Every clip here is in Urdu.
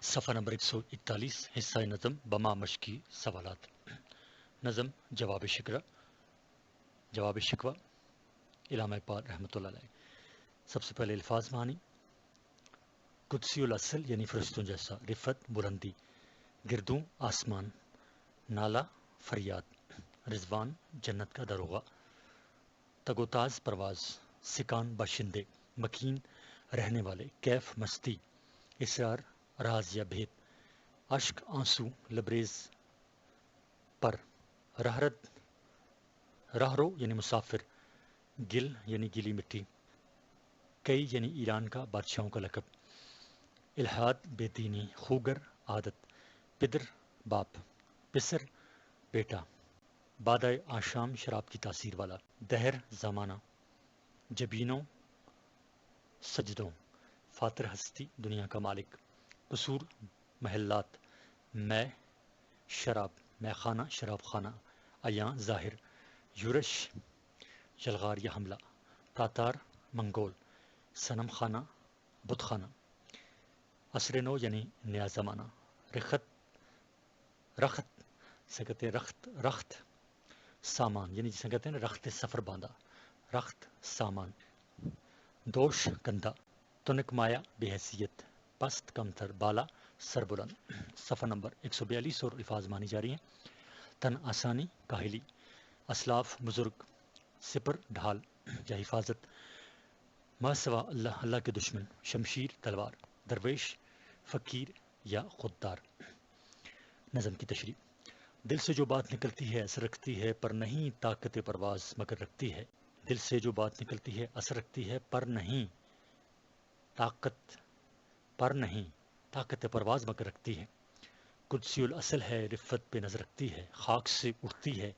صفحہ نمبر 141 حصہ نظم بما مشکی سوالات۔ نظم جواب شکوہ علامہ اقبال رحمۃ اللہ علیہ۔ سب سے پہلے الفاظ معنی: قدسی الاصل یعنی فرشتوں جیسا، رفت بلندی، گردوں آسمان، نالا فریاد، رضوان جنت کا دروغہ، تگوتاز پرواز، سکان باشندے، مکین رہنے والے، کیف مستی، اسرار راز یا بھید، اشک آنسو لبریز پر، راہرو یعنی مسافر، گل یعنی گیلی مٹی، کئی یعنی ایران کا بادشاہوں کا لقب، الحاد بے دینی، خوگر عادت، پدر باپ، پسر بیٹا، بادائے آشام شراب کی تاثیر والا، دہر زمانہ، جبینوں سجدوں، فاتر ہستی دنیا کا مالک، قصور محلات، میں شراب میں خانہ شراب خانہ، ایاں ظاہر، یورش یلغار یا حملہ، تاتار منگول، صنم خانہ بت خانہ، عصر نو یعنی نیا زمانہ، رخت سے کہتے ہیں رخت سامان یعنی جسے کہتے ہیں رخت سفر باندھا، رخت سامان، دوش گندا، تنک مایا بے حیثیت، پست کمتر، بالا سر بلند۔ صفحہ نمبر 142 اور الفاظ مانی جا رہی ہیں۔ تن آسانی کاہلی، اسلاف بزرگ، سپر ڈھال یا حفاظت، ما سوا اللہ اللہ کے دشمن، شمشیر تلوار، درویش فقیر یا خوددار۔ نظم کی تشریح: دل سے جو بات نکلتی ہے اثر رکھتی ہے پر نہیں طاقت پرواز مگر رکھتی ہے۔ دل سے جو بات نکلتی ہے اثر رکھتی ہے پر نہیں طاقت پرواز مگر رکھتی ہے۔ قدسی الاصل ہے، رفت پہ نظر رکھتی ہے، خاک سے اٹھتی ہے،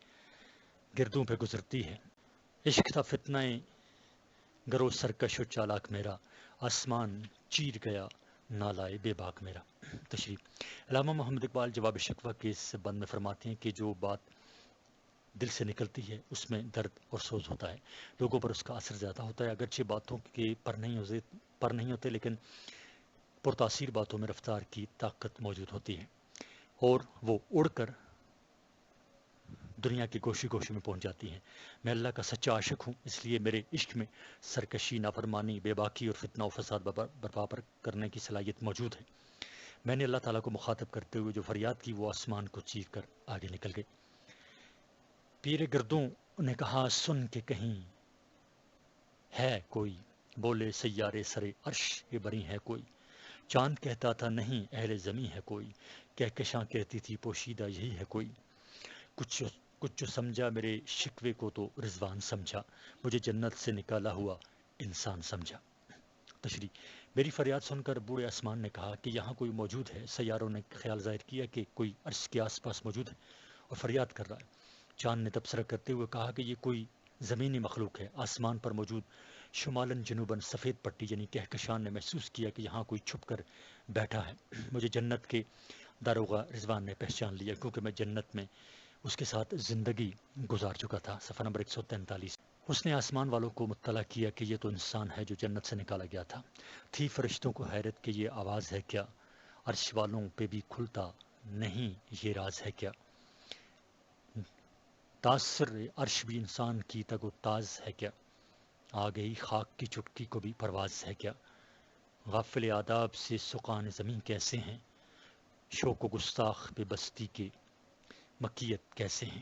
گردوں پہ گزرتی ہے۔ عشق تھا فتنہ گرو سرکش و چالاک میرا، آسمان چیر گیا نالائے بے باک میرا۔ تشریح: علامہ محمد اقبال جواب شکوہ کے اس بند میں فرماتے ہیں کہ جو بات دل سے نکلتی ہے اس میں درد اور سوز ہوتا ہے، لوگوں پر اس کا اثر زیادہ ہوتا ہے، اگرچہ باتوں کے پر نہیں ہوتے لیکن پرتاثیر باتوں میں رفتار کی طاقت موجود ہوتی ہے اور وہ اڑ کر دنیا کے گوشے گوشے میں پہنچ جاتی ہیں۔ میں اللہ کا سچا عاشق ہوں، اس لیے میرے عشق میں سرکشی، نافرمانی، بے باکی اور فتنہ و فساد برپا کرنے کی صلاحیت موجود ہے۔ میں نے اللہ تعالیٰ کو مخاطب کرتے ہوئے جو فریاد کی وہ آسمان کو چیر کر آگے نکل گئی۔ پیر گردوں نے کہا سن کے کہیں ہے کوئی، بولے سیارے سرے عرش کے بری ہے کوئی، چاند کہتا تھا نہیں اہل زمیں ہے کوئی، کہکشاں کہتی تھی پوشیدہ یہی ہے کوئی، کچھ جو سمجھا میرے شکوے کو تو رضوان سمجھا، مجھے جنت سے نکالا ہوا انسان سمجھا۔ تشریح: میری فریاد سن کر بوڑھے آسمان نے کہا کہ یہاں کوئی موجود ہے۔ سیاروں نے خیال ظاہر کیا کہ کوئی عرش کے آس پاس موجود ہے اور فریاد کر رہا ہے۔ چاند نے تبصرہ کرتے ہوئے کہا کہ یہ کوئی زمینی مخلوق ہے۔ آسمان پر موجود شمالاً جنوباً سفید پٹی یعنی کہکشان نے محسوس کیا کہ یہاں کوئی چھپ کر بیٹھا ہے۔ مجھے جنت کے داروغہ رضوان نے پہچان لیا کیونکہ میں جنت میں اس کے ساتھ زندگی گزار چکا تھا۔ صفحہ نمبر 143۔ اس نے آسمان والوں کو مطلع کیا کہ یہ تو انسان ہے جو جنت سے نکالا گیا تھا۔ تھی فرشتوں کو حیرت کہ یہ آواز ہے کیا، عرش والوں پہ بھی کھلتا نہیں یہ راز ہے کیا، تاثر عرش بھی انسان کی تگ و تاز ہے کیا، آ گئی خاک کی چٹکی کو بھی پرواز ہے کیا، غافل آداب سے سقان زمین کیسے ہیں، شوق و گستاخ بے بستی کے مکیت کیسے ہیں۔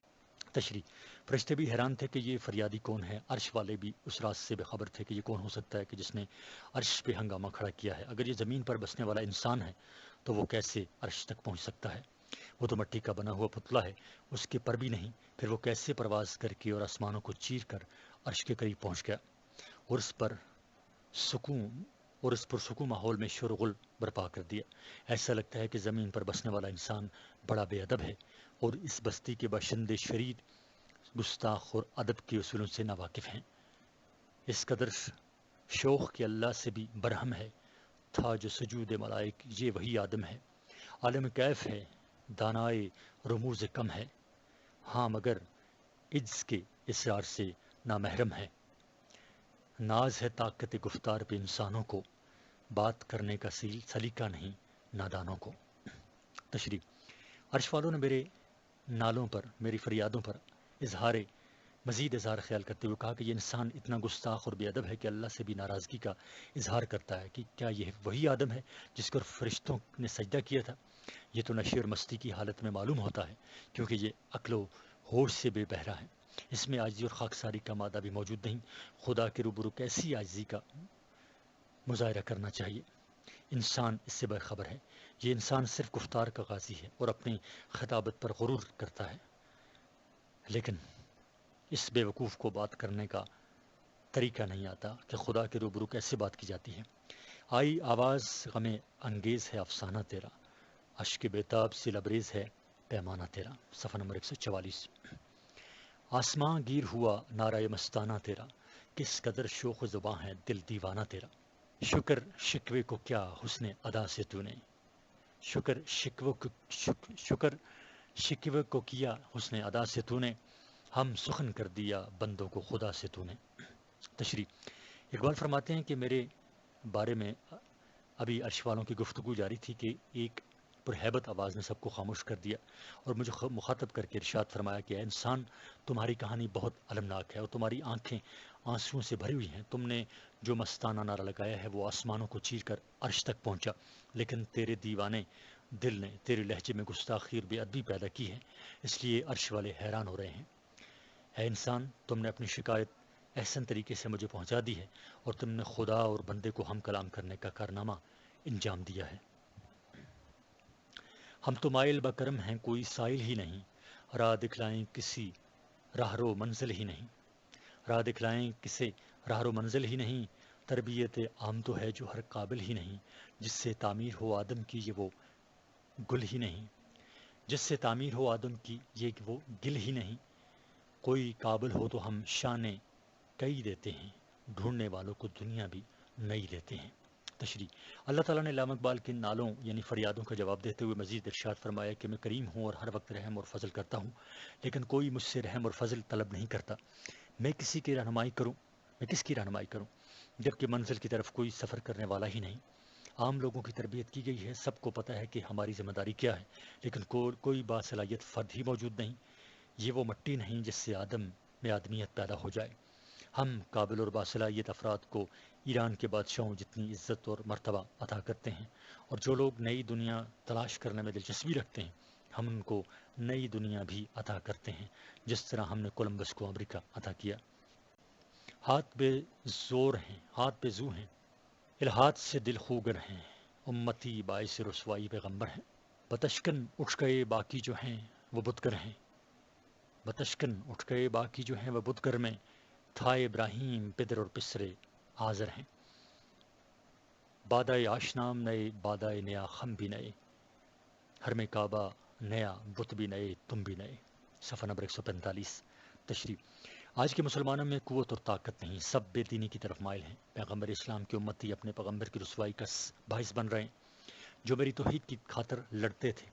تشریح: فرشتے بھی حیران تھے کہ یہ فریادی کون ہے، عرش والے بھی اس راز سے بے خبر تھے کہ یہ کون ہو سکتا ہے کہ جس نے عرش پہ ہنگامہ کھڑا کیا ہے۔ اگر یہ زمین پر بسنے والا انسان ہے تو وہ کیسے عرش تک پہنچ سکتا ہے؟ وہ تو مٹی کا بنا ہوا پتلا ہے، اس کے پر بھی نہیں، پھر وہ کیسے پرواز کر کے اور آسمانوں کو چیر کر عرش کے قریب پہنچ گیا اور اس پرسکون ماحول میں شور و غل برپا کر دیا۔ ایسا لگتا ہے کہ زمین پر بسنے والا انسان بڑا بے ادب ہے اور اس بستی کے باشندے شریر، گستاخ اور ادب کے اصولوں سے ناواقف ہیں۔ اس قدر شوخ کہ اللہ سے بھی برہم ہے، تھا جو سجود ملائک یہ وہی آدم ہے، عالم کیف ہے دانائے رموز کم ہے، ہاں مگر عجز کے اسرار سے نامحرم ہے، ناز ہے طاقت گفتار پہ انسانوں کو، بات کرنے کا سلیقہ نہیں نادانوں کو۔ تشریح: عرش والوں نے میرے نالوں پر، میری فریادوں پر مزید اظہار خیال کرتے ہوئے کہا کہ یہ انسان اتنا گستاخ اور بے ادب ہے کہ اللہ سے بھی ناراضگی کا اظہار کرتا ہے کہ کیا یہ وہی آدم ہے جس کو فرشتوں نے سجدہ کیا تھا؟ یہ تو نشے اور مستی کی حالت میں معلوم ہوتا ہے، کیونکہ یہ عقل و ہوش سے بے بہرا ہے۔ اس میں عاجزی اور خاکساری کا مادہ بھی موجود نہیں۔ خدا کے روبرو کیسی عاجزی کا مظاہرہ کرنا چاہیے؟ انسان اس سے باخبر ہے۔ یہ انسان صرف گفتار کا غازی ہے اور اپنی خطابت پر غرور کرتا ہے، لیکن اس بے وقوف کو بات کرنے کا طریقہ نہیں آتا کہ خدا کے روبرو کیسے بات کی جاتی ہے۔ آئی آواز غم انگیز ہے افسانہ تیرا، اشک بیتاب سے لبریز ہے پیمانہ تیرا۔ صفحہ نمبر 144۔ آسماں گیر ہوا نعرہ مستانہ تیرا، کس قدر شوق و زباں ہے دل دیوانہ تیرا۔ شکر شکوے کو کیا حسن ادا سے تو نے، شکر شکوے کو کیا حسن ادا سے تو نے، ہم سخن کر دیا بندوں کو خدا سے تو نے۔ تشریح: اقبال فرماتے ہیں کہ میرے بارے میں ابھی عرش والوں کی گفتگو جاری تھی کہ ایک پرہیبت آواز نے سب کو خاموش کر دیا اور مجھے مخاطب کر کے ارشاد فرمایا کہ اے انسان، تمہاری کہانی بہت المناک ہے اور تمہاری آنکھیں آنسوؤں سے بھری ہوئی ہیں۔ تم نے جو مستانہ نعرہ لگایا ہے وہ آسمانوں کو چیر کر عرش تک پہنچا، لیکن تیرے دیوانے دل نے تیرے لہجے میں گستاخی اور بے ادبی پیدا کی ہے، اس لیے عرش والے حیران ہو رہے ہیں۔ اے انسان، تم نے اپنی شکایت احسن طریقے سے مجھے پہنچا دی ہے اور تم نے خدا اور بندے کو ہم کلام کرنے کا کارنامہ انجام دیا ہے۔ ہم تو مائل بکرم ہیں، کوئی سائل ہی نہیں، راہ دکھلائیں کسی راہ رو منزل ہی نہیں، راہ دکھلائیں کسے راہ رو منزل ہی نہیں، تربیت عام تو ہے جو ہر قابل ہی نہیں، جس سے تعمیر ہو آدم کی یہ وہ گل ہی نہیں، جس سے تعمیر ہو آدم کی یہ وہ گل ہی نہیں، کوئی قابل ہو تو ہم شانے کئی دیتے ہیں، ڈھونڈنے والوں کو دنیا بھی نئی دیتے ہیں۔ تشریح: اللہ تعالیٰ نے علامہ اقبال کے نالوں یعنی فریادوں کا جواب دیتے ہوئے مزید ارشاد فرمایا کہ میں کریم ہوں اور ہر وقت رحم اور فضل کرتا ہوں، لیکن کوئی مجھ سے رحم اور فضل طلب نہیں کرتا۔ میں کس کی رہنمائی کروں جبکہ منزل کی طرف کوئی سفر کرنے والا ہی نہیں۔ عام لوگوں کی تربیت کی گئی ہے، سب کو پتہ ہے کہ ہماری ذمہ داری کیا ہے، لیکن کوئی باصلاحیت فرد ہی موجود نہیں۔ یہ وہ مٹی نہیں جس سے آدم میں آدمیت پیدا ہو جائے۔ ہم قابل اور باصلاحیت افراد کو ایران کے بادشاہوں جتنی عزت اور مرتبہ عطا کرتے ہیں، اور جو لوگ نئی دنیا تلاش کرنے میں دلچسپی رکھتے ہیں ہم ان کو نئی دنیا بھی عطا کرتے ہیں، جس طرح ہم نے کولمبس کو امریکہ عطا کیا۔ ہاتھ بے زو ہیں، الہات سے دل خوگر ہیں، امتی باعث رسوائی پیغمبر ہیں، بتشکن اٹھ گئے باقی جو ہیں وہ بدگر ہیں، وہ بدگر میں تھا ابراہیم پدر اور پسرے آزر ہیں، بادائے آشنام نئے بادائے نیا خم بھی نئے، حرم کعبہ نیا بت بھی نئے تم بھی نئے۔ صفحہ نمبر 145۔ تشریح: آج کے مسلمانوں میں قوت اور طاقت نہیں، سب بے دینی کی طرف مائل ہیں۔ پیغمبر اسلام کی امتی اپنے پیغمبر کی رسوائی کا باعث بن رہے ہیں۔ جو میری توحید کی خاطر لڑتے تھے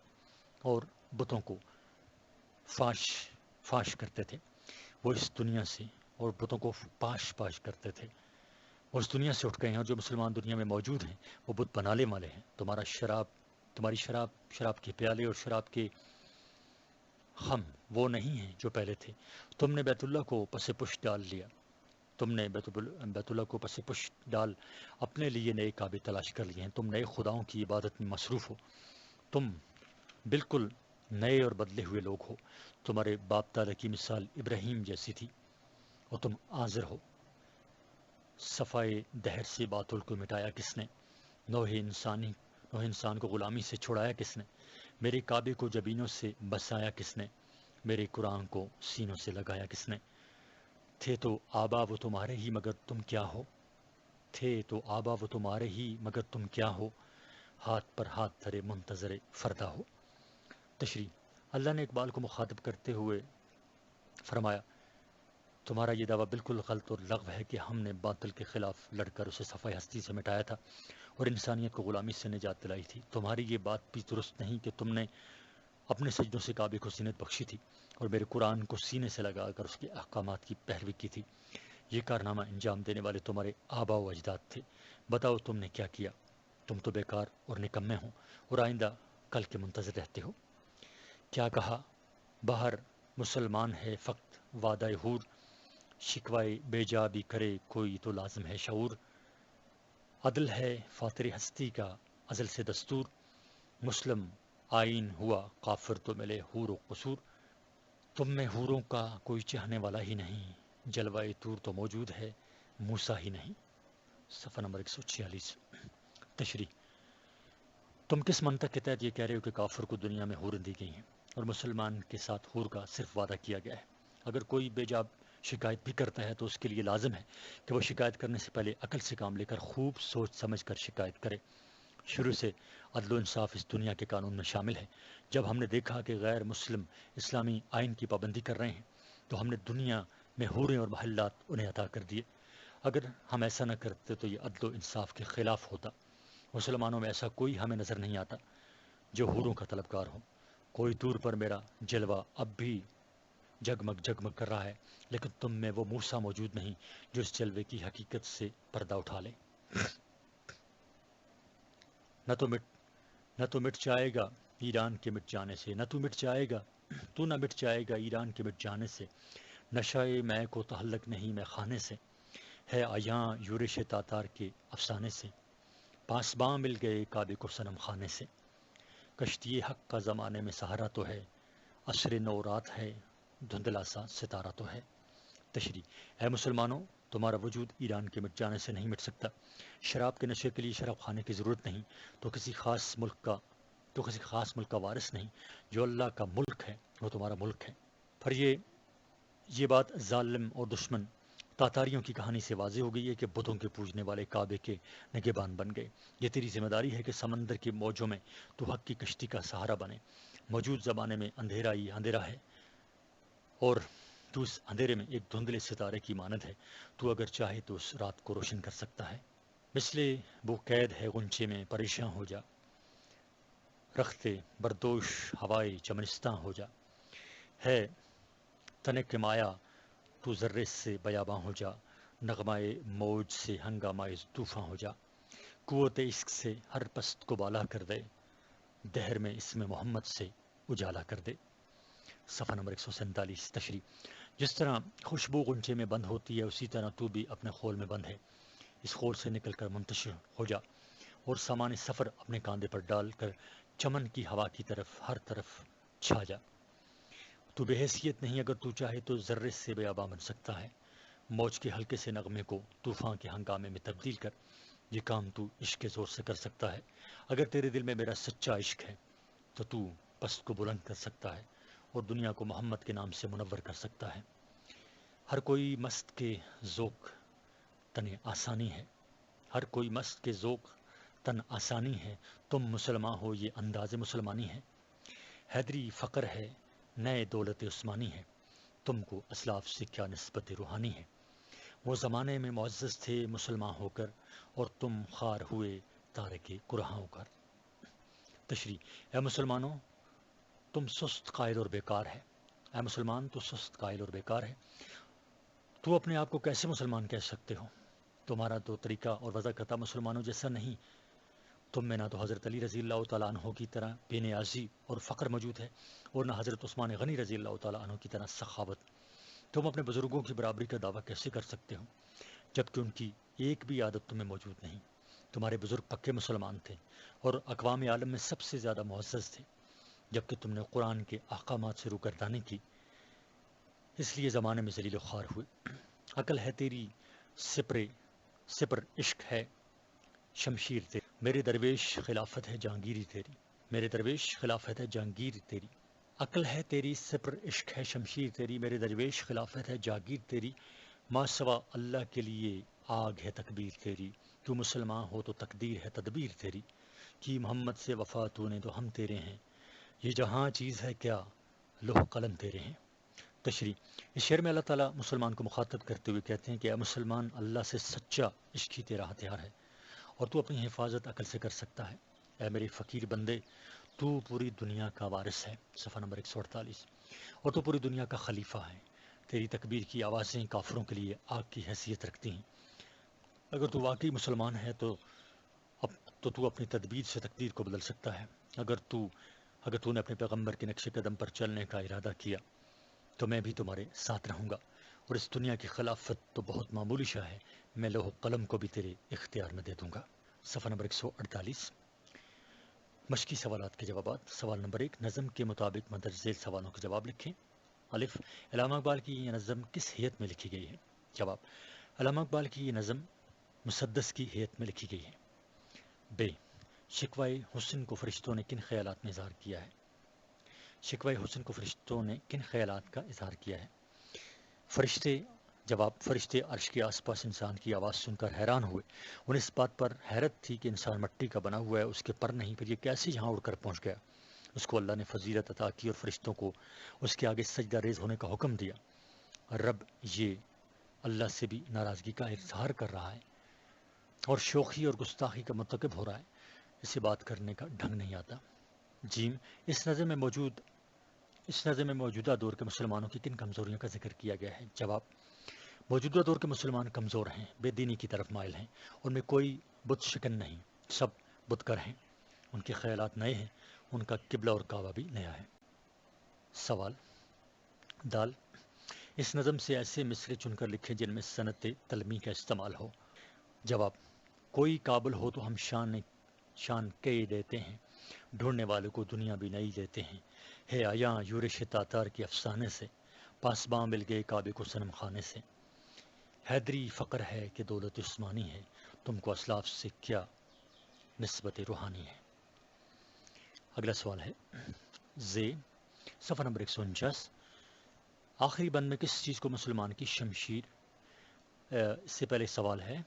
اور بتوں کو فاش کرتے تھے وہ اس دنیا سے، اور بتوں کو پاش کرتے تھے وہ اس دنیا سے اٹھ گئے ہیں، اور جو مسلمان دنیا میں موجود ہیں وہ بت بنانے والے ہیں۔ تمہاری شراب کے پیالے اور شراب کے خم وہ نہیں ہیں جو پہلے تھے۔ تم نے بیت اللہ کو پس پش ڈال لیا، بیت اللہ کو پس پش ڈال اپنے لیے نئے کعبے تلاش کر لیے ہیں۔ تم نئے خداؤں کی عبادت میں مصروف ہو، تم بالکل نئے اور بدلے ہوئے لوگ ہو۔ تمہارے باپ دادا کی مثال ابراہیم جیسی تھی اور تم آزر ہو۔ صفائے دہر سے باطل کو مٹایا کس نے؟ نوح انسان کو غلامی سے چھڑایا کس نے؟ میرے کعبے کو جبینوں سے بسایا کس نے؟ میرے قرآن کو سینوں سے لگایا کس نے؟ تھے تو آبا وہ تمہارے ہی مگر تم کیا ہو، ہاتھ پر ہاتھ دھرے منتظر فردا ہو۔ تشریح: اللہ نے اقبال کو مخاطب کرتے ہوئے فرمایا تمہارا یہ دعویٰ بالکل غلط اور لغو ہے کہ ہم نے باطل کے خلاف لڑ کر اسے صفحہ ہستی سے مٹایا تھا اور انسانیت کو غلامی سے نجات دلائی تھی۔ تمہاری یہ بات بھی درست نہیں کہ تم نے اپنے سجدوں سے کعبے کو زینت بخشی تھی اور میرے قرآن کو سینے سے لگا کر اس کے احکامات کی پیروی کی تھی۔ یہ کارنامہ انجام دینے والے تمہارے آبا و اجداد تھے، بتاؤ تم نے کیا کیا؟ تم تو بیکار اور نکمے ہو اور آئندہ کل کے منتظر رہتے ہو۔ کیا کہا، باہر مسلمان ہے فقط وعدہ حور، شکوائے بے جا بھی کرے کوئی تو لازم ہے شعور، عدل ہے فاتر ہستی کا ازل سے دستور، مسلم آئین ہوا کافر تو ملے حور و قصور، تم میں حوروں کا کوئی چاہنے والا ہی نہیں، جلوہ طور تو موجود ہے موسیٰ ہی نہیں۔ صفحہ نمبر 146۔ تشریح، تم کس منطق کے تحت یہ کہہ رہے ہو کہ کافر کو دنیا میں حوریں دی گئی ہیں اور مسلمان کے ساتھ حور کا صرف وعدہ کیا گیا ہے؟ اگر کوئی بے جا شکایت بھی کرتا ہے تو اس کے لیے لازم ہے کہ وہ شکایت کرنے سے پہلے عقل سے کام لے کر خوب سوچ سمجھ کر شکایت کرے۔ شروع سے عدل و انصاف اس دنیا کے قانون میں شامل ہے۔ جب ہم نے دیکھا کہ غیر مسلم اسلامی آئین کی پابندی کر رہے ہیں تو ہم نے دنیا میں حوریں اور محلات انہیں عطا کر دیے۔ اگر ہم ایسا نہ کرتے تو یہ عدل و انصاف کے خلاف ہوتا۔ مسلمانوں میں ایسا کوئی ہمیں نظر نہیں آتا جو حوروں کا طلبگار ہو۔ کوئی طور پر میرا جلوہ اب بھی جگمگ جگمگ کر رہا ہے، لیکن تم میں وہ موسیٰ موجود نہیں جو اس جلوے کی حقیقت سے پردہ اٹھا لے۔ نہ تو مٹ جائے گا ایران کے مٹ جانے سے، نہ تو مٹ جائے گا، تو نہ مٹ جائے گا ایران کے مٹ جانے سے، نشۂ میں کو تعلق نہیں میں خانے سے، ہے عیاں یورش تاتار کے افسانے سے، پاسباں مل گئے کعبے کو صنم خانے سے، کشتی حق کا زمانے میں سہارا تو ہے، عصر نو رات ہے دھندلا سا ستارہ تو ہے۔ تشریح، اے مسلمانوں، تمہارا وجود ایران کے مٹ جانے سے نہیں مٹ سکتا۔ شراب کے نشے کے لیے شراب خانے کی ضرورت نہیں، تو کسی خاص ملک کا وارث نہیں۔ جو اللہ کا ملک ہے وہ تمہارا ملک ہے۔ پر یہ بات ظالم اور دشمن تاتاریوں کی کہانی سے واضح ہو گئی ہے کہ بتوں کے پوجنے والے کعبے کے نگہبان بن گئے۔ یہ تیری ذمہ داری ہے کہ سمندر کی موجوں میں تو حق کی کشتی کا سہارا بنے۔ موجود زمانے میں اندھیرا ہی اندھیرا ہے اور تو اس اندھیرے میں ایک دھندلے ستارے کی مانند ہے۔ تو اگر چاہے تو اس رات کو روشن کر سکتا ہے۔ مثلے وہ قید ہے غنچے میں پریشاں ہو جا، رختے بردوش ہوائے چمنستاں ہو جا، ہے تنک مایا تو ذرے سے بیاباں ہو جا، نغمۂ موج سے ہنگامہ طوفاں ہو جا، قوت عشق سے ہر پست کو بالا کر دے، دہر میں اسم محمد سے اجالا کر دے۔ صفحہ نمبر 147۔ تشریح، جس طرح خوشبو غنچے میں بند ہوتی ہے اسی طرح تو بھی اپنے خول میں بند ہے۔ اس خول سے نکل کر منتشر ہو جا اور سامان سفر اپنے کاندھے پر ڈال کر چمن کی ہوا کی طرف ہر طرف چھا جا۔ تو بے حیثیت نہیں، اگر تو چاہے تو ذرے سے بیاباں بن سکتا ہے۔ موج کے ہلکے سے نغمے کو طوفان کے ہنگامے میں تبدیل کر، یہ کام تو عشق کے زور سے کر سکتا ہے۔ اگر تیرے دل میں میرا سچا عشق ہے تو پست کو بلند کر سکتا ہے اور دنیا کو محمد کے نام سے منور کر سکتا ہے۔ ہر کوئی مست کے ذوق تن آسانی ہے، ہر کوئی مست کے ذوق تن آسانی ہے، تم مسلمان ہو یہ انداز مسلمانی ہے، حیدری فقر ہے نئے دولت عثمانی ہے، تم کو اسلاف سے کیا نسبت روحانی ہے، وہ زمانے میں معزز تھے مسلمان ہو کر اور تم خوار ہوئے تارک قرآن ہو کر۔ تشریح، اے مسلمانوں، تم سست قائل اور بیکار ہے۔ اے مسلمان، تو سست قائل اور بیکار ہے۔ تو اپنے آپ کو کیسے مسلمان کہہ سکتے ہو؟ تمہارا تو طریقہ اور وضاقتہ مسلمانوں جیسا نہیں۔ تم میں نہ تو حضرت علی رضی اللہ تعالیٰ عنہ کی طرح بے نیازی اور فقر موجود ہے اور نہ حضرت عثمان غنی رضی اللہ تعالیٰ عنہ کی طرح سخاوت۔ تم اپنے بزرگوں کی برابری کا دعویٰ کیسے کر سکتے ہو جبکہ ان کی ایک بھی عادت تمہیں موجود نہیں؟ تمہارے بزرگ پکے مسلمان تھے اور اقوام عالم میں سب سے زیادہ معزز تھے، جبکہ تم نے قرآن کے احکامات سے روگردانی کی، اس لیے زمانے میں ذلیل و خوار ہوئے۔ عقل ہے تیری سپر عشق ہے شمشیر تیری، میرے درویش خلافت ہے جہانگیری تیری، میرے درویش خلافت ہے جہانگیر تیری۔ عقل ہے تیری سپر عشق ہے شمشیر تیری، میرے درویش خلافت ہے جہانگیر تیری، ما سوا اللہ کے لیے آگ ہے تکبیر تیری، تو مسلمان ہو تو تقدیر ہے تدبیر تیری، کی محمد سے وفا تو نے تو ہم تیرے ہیں، یہ جہاں چیز ہے کیا لوح قلم تیرے ہیں۔ تشریح، اس شعر میں اللہ تعالیٰ مسلمان کو مخاطب کرتے ہوئے کہتے ہیں کہ اے مسلمان، اللہ سے سچا عشق ہی تیرا ہتھیار ہے اور تو اپنی حفاظت عقل سے کر سکتا ہے۔ اے میرے فقیر بندے، تو پوری دنیا کا وارث ہے۔ صفحہ نمبر 148۔ اور تو پوری دنیا کا خلیفہ ہے۔ تیری تکبیر کی آوازیں کافروں کے لیے آگ کی حیثیت رکھتی ہیں۔ اگر تو واقعی مسلمان ہے تو اب تو تو اپنی تدبیر سے تقدیر کو بدل سکتا ہے۔ اگر تو نے اپنے پیغمبر کے نقش قدم پر چلنے کا ارادہ کیا تو میں بھی تمہارے ساتھ رہوں گا، اور اس دنیا کی خلافت تو بہت معمولی شاہ ہے، میں لوح قلم کو بھی تیرے اختیار میں دے دوں گا۔ صفحہ نمبر 148۔ مشقی سوالات کے جوابات۔ سوال نمبر 1، نظم کے مطابق مندرجہ ذیل سوالوں کے جواب لکھیں۔ الف، علامہ اقبال کی یہ نظم کس ہیت میں لکھی گئی ہے؟ جواب، علامہ اقبال کی یہ نظم مسدس کی ہیت میں لکھی گئی ہے۔ ب، شکوہ حسن کو فرشتوں نے کن خیالات میں اظہار کیا ہے؟ شکوہ حسن کو فرشتوں نے کن خیالات کا اظہار کیا ہے؟ فرشتے، جواب، فرشتے عرش کے آس پاس انسان کی آواز سن کر حیران ہوئے۔ انہیں اس بات پر حیرت تھی کہ انسان مٹی کا بنا ہوا ہے، اس کے پر نہیں، پھر یہ کیسے یہاں اڑ کر پہنچ گیا؟ اس کو اللہ نے فضیلت عطا کی اور فرشتوں کو اس کے آگے سجدہ ریز ہونے کا حکم دیا۔ رب یہ اللہ سے بھی ناراضگی کا اظہار کر رہا ہے اور شوخی اور گستاخی کا مرتکب ہو رہا ہے، اسے بات کرنے کا ڈھنگ نہیں آتا۔ جیم، اس نظم میں موجودہ دور کے مسلمانوں کی کن کمزوریوں کا ذکر کیا گیا ہے؟ جواب، موجودہ دور کے مسلمان کمزور ہیں، بے دینی کی طرف مائل ہیں، ان میں کوئی بت شکن نہیں، سب بت کر ہیں، ان کے خیالات نئے ہیں، ان کا قبلہ اور کعبہ بھی نیا ہے۔ سوال دال، اس نظم سے ایسے مصرے چن کر لکھیں جن میں صنعت تلمی کا استعمال ہو۔ جواب، کوئی قابل ہو تو ہم شان کے دیتے ہیں، ڈھونڈنے والے کو دنیا بھی نہیں دیتے ہیں، ہے آیاں یورش تاتار کے افسانے سے، پاسباں مل گئے کعبے کو صنم خانے سے، حیدری فقر ہے کہ دولت عثمانی ہے، تم کو اسلاف سے کیا نسبت روحانی ہے۔ اگلا سوال ہے زے، صفحہ نمبر 149۔ آخری بند میں کس چیز کو مسلمان کی شمشیر؟ اس سے پہلے سوال ہے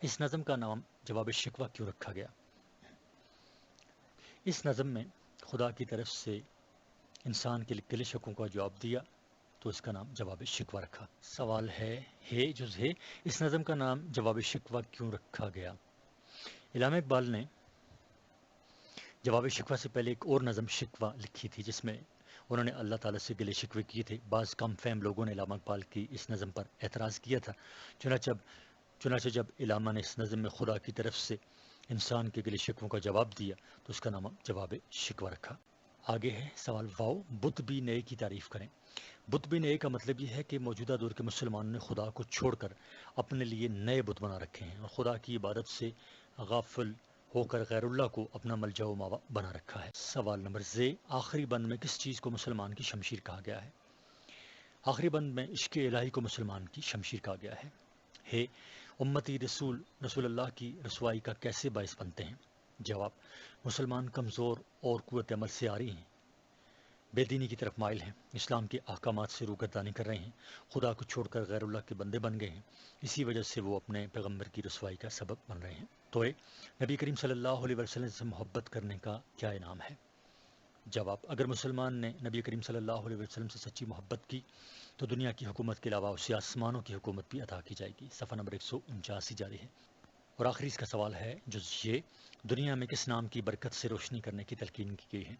اس نظم کا نام جواب شکوہ کیوں رکھا گیا؟ اس نظم میں خدا کی طرف سے انسان کے گلے شکووں کا جواب دیا تو اس کا نام جواب شکوہ رکھا۔ سوال ہے جز ہے، اس نظم کا نام جواب شکوہ کیوں رکھا گیا؟ علامہ اقبال نے جواب شکوہ سے پہلے ایک اور نظم شکوہ لکھی تھی جس میں انہوں نے اللہ تعالیٰ سے گلے شکوے کیے تھے۔ بعض کم فہم لوگوں نے علامہ اقبال کی اس نظم پر اعتراض کیا تھا، چنانچہ جب علامہ نے اس نظم میں خدا کی طرف سے انسان کے گلے شکووں کا جواب دیا تو اس کا نام جواب شکوہ رکھا۔ آگے ہے سوال واؤ، بت بھی نئے کی تعریف کریں۔ بت بھی نئے کا مطلب یہ ہے کہ موجودہ دور کے مسلمانوں نے خدا کو چھوڑ کر اپنے لیے نئے بت بنا رکھے ہیں اور خدا کی عبادت سے غافل ہو کر غیر اللہ کو اپنا ملجا و ماوا بنا رکھا ہے۔ سوال نمبر زے، آخری بند میں کس چیز کو مسلمان کی شمشیر کہا گیا ہے؟ آخری بند میں عشق الہی کو مسلمان کی شمشیر کہا گیا ہے۔ امتی رسول اللہ کی رسوائی کا کیسے باعث بنتے ہیں؟ جواب، مسلمان کمزور اور قوت عمل سے عاری ہیں، بے دینی کی طرف مائل ہیں، اسلام کے احکامات سے روگردانی کر رہے ہیں، خدا کو چھوڑ کر غیر اللہ کے بندے بن گئے ہیں، اسی وجہ سے وہ اپنے پیغمبر کی رسوائی کا سبب بن رہے ہیں۔ تو نبی کریم صلی اللہ علیہ وسلم سے محبت کرنے کا کیا انعام ہے؟ جواب، اگر مسلمان نے نبی کریم صلی اللہ علیہ وسلم سے سچی محبت کی تو دنیا کی حکومت کے علاوہ اسے آسمانوں کی حکومت بھی عطا کی جائے گی۔ صفحہ نمبر 149 جاری ہے۔ اور آخری اس کا سوال ہے جز یہ، دنیا میں کس نام کی برکت سے روشنی کرنے کی تلقین کی گئی ہے؟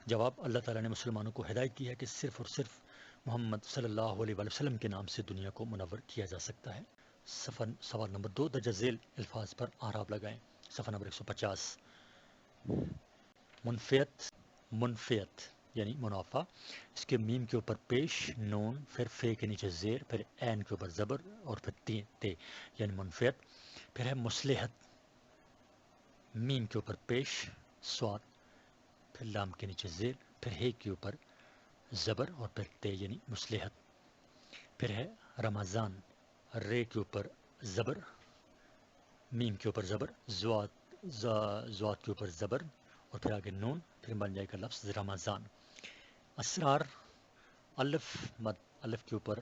جواب، اللہ تعالیٰ نے مسلمانوں کو ہدایت کی ہے کہ صرف اور صرف محمد صلی اللہ علیہ وسلم کے نام سے دنیا کو منور کیا جا سکتا ہے۔ سوال نمبر 2، درجہ ذیل الفاظ پر اعراب لگائیں۔ صفحہ نمبر 150۔ منفیت یعنی منافع، اس کے میم کے اوپر پیش نون، پھر فے کے نیچے زیر، پھر عین کے اوپر زبر اور پھر تے یعنی منفیت، پھر ہے مصلحت، میم کے اوپر پیش سواد، پھر لام کے نیچے زیر، پھر ہے کے اوپر زبر اور پھر تے یعنی مصلحت، پھر ہے رمضان، رے کے اوپر زبر، میم کے اوپر زبر، زواد کے اوپر زبر اور پھر آگے نون، پھر بن جائے گا لفظ رمضان۔ اسرار، الف کے اوپر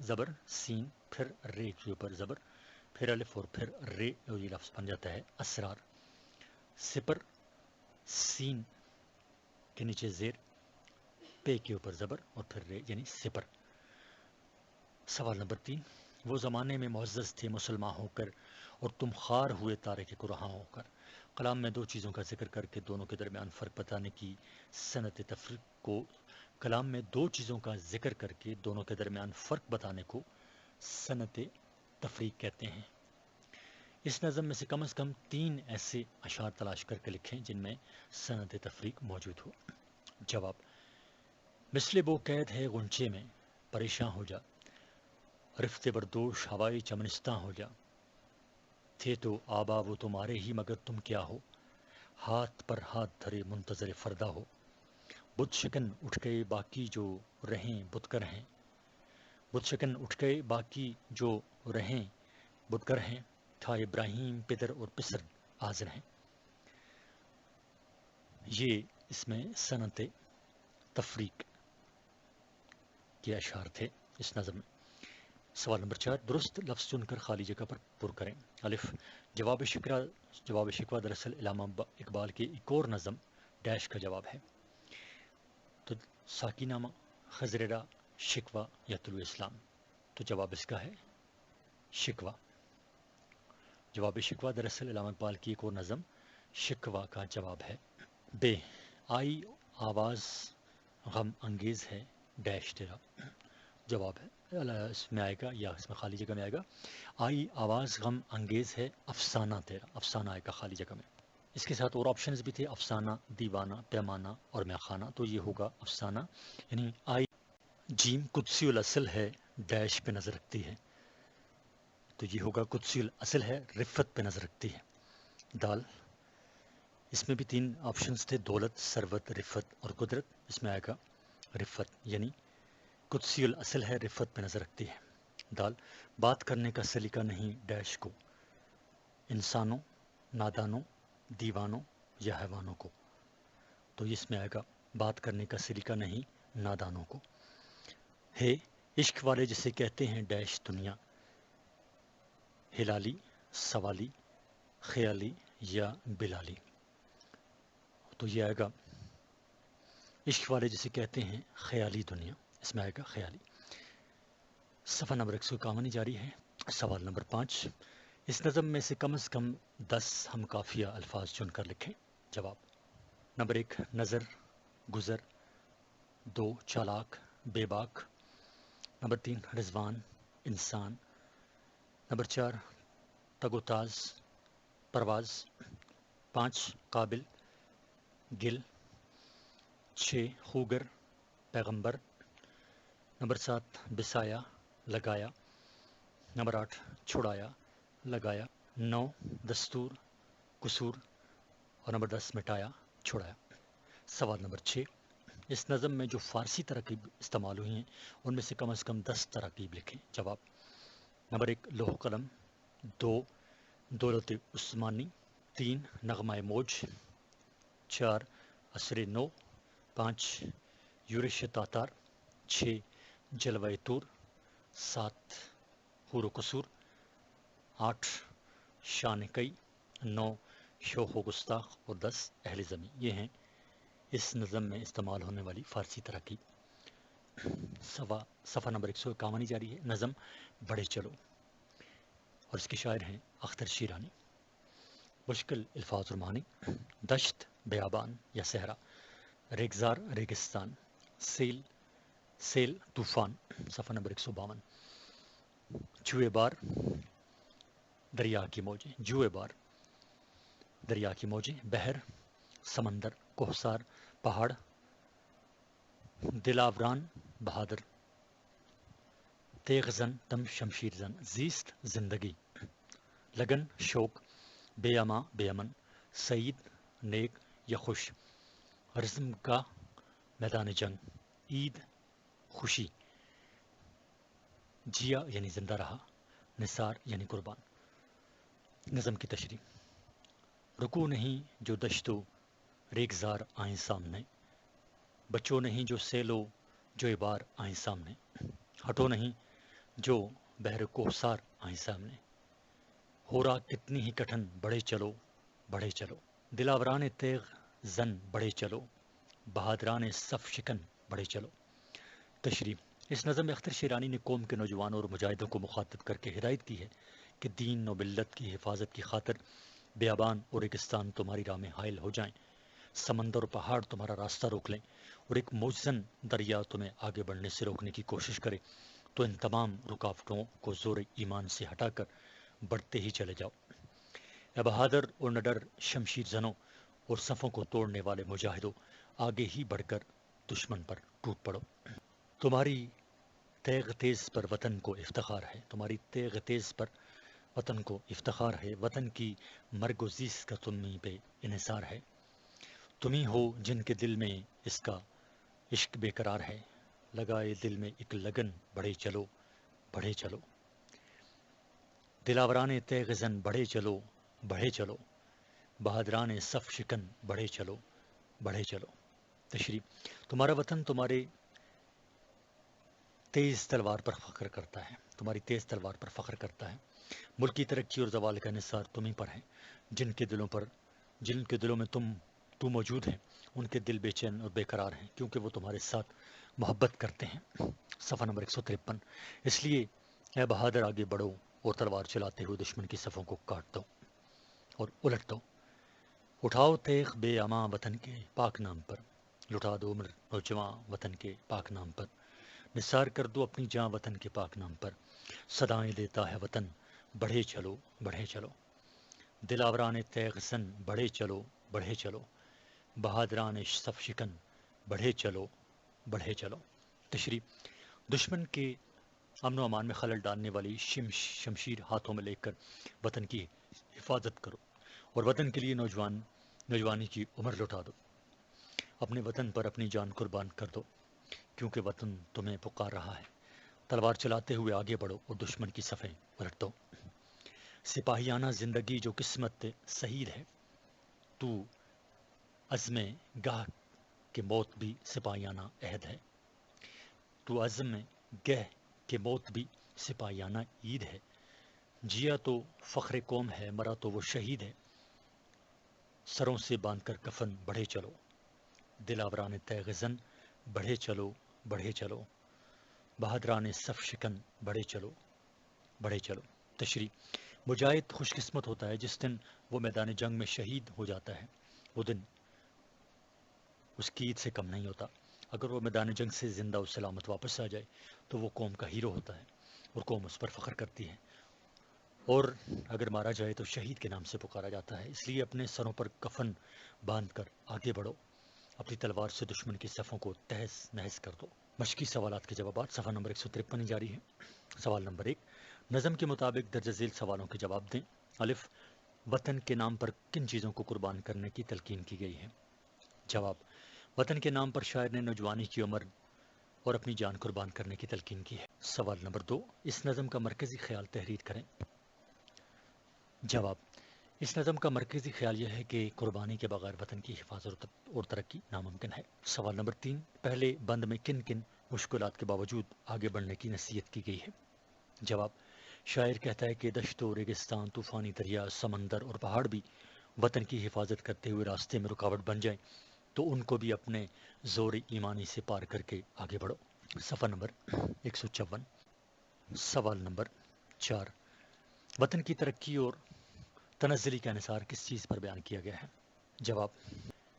زبر، سین، پھر رے کے اوپر زبر، پھر الف اور پھر رے، اور یہ لفظ بن جاتا ہے اسرار۔ سپر، سین کے نیچے زیر، پے کے اوپر زبر اور پھر رے یعنی سپر۔ سوال نمبر 3، وہ زمانے میں معزز تھے مسلمان ہو کر اور تم خوار ہوئے تارک قرآن ہو کر۔ کلام میں دو چیزوں کا ذکر کر کے دونوں کے درمیان فرق بتانے کی صنعت تفریق کو صنعت تفریق کہتے ہیں۔ اس نظم میں سے کم از کم 3 ایسے اشعار تلاش کر کے لکھیں جن میں سند تفریق موجود ہو۔ جواب: مثل وہ قید ہے غنچے میں پریشاں ہو جا، رفت بردوش ہوائی چمنستاں ہو جا، تھے تو آبا وہ تمہارے ہی مگر تم کیا ہو، ہاتھ پر ہاتھ دھرے منتظر فردا ہو، بت شکن اٹھ گئے باقی جو رہیں بت کر ہیں، بت شکن اٹھ گئے باقی جو رہیں بت کر ہیں، تھا ابراہیم پدر اور پسر آزر ہیں۔ یہ اس میں صنعت تفریق کے اشعار تھے اس نظم میں۔ سوال نمبر 4، درست لفظ چن کر خالی جگہ پر پر کریں۔ الف، جواب شکوہ دراصل علامہ اقبال کی ایک اور نظم ڈیش کا جواب ہے۔ تو ساکی نامہ، خضررہ، شکوہ یا طلوع اسلام، تو جواب اس کا ہے شکوہ۔ جواب شکوہ دراصل علامہ اقبال کی ایک اور نظم شکوہ کا جواب ہے۔ بے، آئی آواز غم انگیز ہے ڈیش تیرا، جواب ہے اس میں آئے گا یا اس میں خالی جگہ میں آئے گا آئی آواز غم انگیز ہے افسانہ تیرا، افسانہ آئے گا خالی جگہ میں۔ اس کے ساتھ اور آپشنز بھی تھے، افسانہ، دیوانہ، پیمانہ اور میخانہ، تو یہ ہوگا افسانہ، یعنی آئی جیم قدسی الاصل ہے ڈیش پہ نظر رکھتی ہے، تو یہ ہوگا قدسی الاصل ہے رفت پہ نظر رکھتی ہے۔ دال، اس میں بھی 3 آپشنز تھے، دولت، ثروت، رفت اور قدرت، اس میں آئے گا رفت، یعنی قدسی الاصل ہے رفت پہ نظر رکھتی ہے۔ دال، بات کرنے کا سلیقہ نہیں ڈیش کو، انسانوں، نادانوں، دیوانوں یا حیوانوں کو، تو اس میں آئے گا بات کرنے کا سلیقہ نہیں نادانوں کو۔ ہے، عشق والے جسے کہتے ہیں ڈیش دنیا، ہلالی، سوالی، خیالی یا بلالی، تو یہ آئے گا عشق والے جسے کہتے ہیں خیالی دنیا، اس میں آئے گا خیالی۔ صفحہ نمبر 151 جاری ہے۔ سوال نمبر 5، اس نظم میں سے کم از کم 10 ہم کافیہ الفاظ چن کر لکھیں۔ جواب: نمبر 1، نظر، گزر، 2، چالاک، بے باک، نمبر 3، رضوان، انسان، نمبر 4، تگ و تاز، پرواز، 5، قابل، گل، 6، خوگر، پیغمبر، نمبر 7، بسایا، لگایا، نمبر 8، چھڑایا، لگایا، 9، دستور، قصور، اور نمبر 10، مٹایا، چھڑایا۔ سوال نمبر 6، اس نظم میں جو فارسی تراکیب استعمال ہوئی ہیں ان میں سے کم 10 تراکیب لکھیں۔ جواب: نمبر 1، لوح قلم، 2، دولت عثمانی، 3، نغمہ موج، 4، عصر نو، 5، یورش تاتار، 6، جلوہ طور، 7، حور و قصور، 8، شان کئی، 9، شوخ و گستاخ، اور 10، اہل زمیں۔ یہ ہیں اس نظم میں استعمال ہونے والی فارسی تراکیب۔ صفحہ نمبر 151 جاری ہے۔ نظم بڑھے چلو، اور اس کے شاعر ہیں اختر شیرانی۔ مشکل الفاظ اور معنی: دشت، بیابان یا صحرا، ریگزار، ریگستان، سیل، طوفان۔ صفحہ نمبر 152۔ جوئے بار، دریا کی موجیں، جوئے بار، دریا کی موجیں، بحر، سمندر، کوہسار، پہاڑ، دلاوران، بہادر، تیغ زن، دم شمشیر زن، زیست، زندگی، لگن، شوق، بے اما، بے امن، سعید، نیک یا خوش، رزم گاہ، میدان جنگ، عید، خوشی، جیا یعنی زندہ رہا، نثار یعنی قربان۔ نظم کی تشریح: رکو نہیں جو دشت و ریگزار آئیں سامنے، بچو نہیں جو سیلو جو بار آئیں سامنے، ہٹو نہیں جو بحر کوہسار آئیں سامنے، ہو رہا کتنی ہی کٹھن بڑھے چلو، بڑھے چلو، دلاوران تیغ زن بڑھے چلو، بہادران صف شکن بڑھے چلو۔ تشریح: اس نظم میں اختر شیرانی نے قوم کے نوجوانوں اور مجاہدوں کو مخاطب کر کے ہدایت کی ہے کہ دین و ملت کی حفاظت کی خاطر بیابان اور ریگستان تمہاری راہ میں حائل ہو جائیں، سمندر اور پہاڑ تمہارا راستہ روک لیں، اور ایک موجزن دریا تمہیں آگے بڑھنے سے روکنے کی کوشش کرے، تو ان تمام رکاوٹوں کو زور ایمان سے ہٹا کر بڑھتے ہی چلے جاؤ۔ اے بہادر اور نڈر شمشیر زنوں اور صفوں کو توڑنے والے مجاہدوں، آگے ہی بڑھ کر دشمن پر ٹوٹ پڑو۔ تمہاری تیغ تیز پر وطن کو افتخار ہے، تمہاری تیغ تیز پر وطن کو افتخار ہے، وطن کی مرگ و زیست کا تمہیں پہ انحصار ہے۔ تمہیں ہو جن کے دل میں اس کا عشق بے قرار ہے، لگائے دل میں ایک لگن، بڑھے چلو بڑھے چلو۔ دلاوران تیغ زن بڑھے چلو بڑھے چلو، بہادران صف شکن بڑھے چلو بڑھے چلو۔ تشریح: تمہارا وطن تمہارے تیز تلوار پر فخر کرتا ہے، تمہاری تیز تلوار پر فخر کرتا ہے۔ ملک کی ترقی اور زوال کا انحصار تمہیں پر ہے۔ جن کے دلوں میں تو موجود ہے، ان کے دل بے چین اور بے قرار ہیں، کیونکہ وہ تمہارے ساتھ محبت کرتے ہیں۔ صفحہ نمبر 153۔ اس لیے اے بہادر آگے بڑھو اور تلوار چلاتے ہوئے دشمن کی صفوں کو کاٹ دو اور الٹ دو۔ اٹھاؤ تیغ بے امان وطن کے پاک نام پر، لٹا دو عمر نوجواں وطن کے پاک نام پر، نثار کر دو اپنی جاں وطن کے پاک نام پر۔ صدائیں دیتا ہے وطن، بڑھے چلو بڑھے چلو، دلاوران تیغ زن بڑھے چلو بڑھے چلو، بہادران صف شکن بڑھے چلو بڑھے چلو۔ تشریح: دشمن کے امن و امان میں خلل ڈالنے والی شمشیر ہاتھوں میں لے کر وطن کی حفاظت کرو اور وطن کے لیے نوجوانی کی عمر لٹا دو۔ اپنے وطن پر اپنی جان قربان کر دو، کیونکہ وطن تمہیں پکار رہا ہے۔ تلوار چلاتے ہوئے آگے بڑھو اور دشمن کی صفیں الٹ دو۔ سپاہیانہ زندگی جو قسمت شہید ہے، تو عزم گاہ کہ موت بھی سپاہیانہ عہد ہے، تو عزم گہ کہ موت بھی سپاہیانہ عید ہے۔ جیا تو فخر قوم ہے، مرا تو وہ شہید ہے، سروں سے باندھ کر کفن بڑھے چلو، دلاوران تیغ زن بڑھے چلو بڑھے چلو، بہادران صف شکن بڑھے چلو بڑھے چلو۔ تشریح: مجاہد خوش قسمت ہوتا ہے جس دن وہ میدان جنگ میں شہید ہو جاتا ہے، وہ دن اس کی عید سے کم نہیں ہوتا۔ اگر وہ میدان جنگ سے زندہ و سلامت واپس آ جائے تو وہ قوم کا ہیرو ہوتا ہے اور قوم اس پر فخر کرتی ہے، اور اگر مارا جائے تو شہید کے نام سے پکارا جاتا ہے۔ اس لیے اپنے سروں پر کفن باندھ کر آگے بڑھو، اپنی تلوار سے دشمن کی صفوں کو تہس نہس کر دو۔ مشقی سوالات کے جوابات، صفحہ نمبر 153 جاری ہے۔ سوال نمبر 1، نظم کے مطابق درج ذیل سوالوں کے جواب دیں۔ الف، وطن کے نام پر کن چیزوں کو قربان کرنے کی تلقین کی گئی ہے؟ جواب، وطن کے نام پر شاعر نے نوجوانی کی عمر اور اپنی جان قربان کرنے کی تلقین کی ہے۔ سوال نمبر 2، اس نظم کا مرکزی خیال تحریر کریں۔ جواب، اس نظم کا مرکزی خیال یہ ہے کہ قربانی کے بغیر وطن کی حفاظت اور ترقی ناممکن ہے۔ سوال نمبر 3، پہلے بند میں کن کن مشکلات کے باوجود آگے بڑھنے کی نصیحت کی گئی ہے؟ جواب، شاعر کہتا ہے کہ دشت و ریگستان، طوفانی دریا، سمندر اور پہاڑ بھی وطن کی حفاظت کرتے ہوئے راستے میں رکاوٹ بن جائیں تو ان کو بھی اپنے زور ایمانی سے پار کر کے آگے بڑھو۔ صفحہ نمبر 154۔ سوال نمبر 4، وطن کی ترقی اور تنزلی کا انحصار کس چیز پر بیان کیا گیا ہے؟ جواب،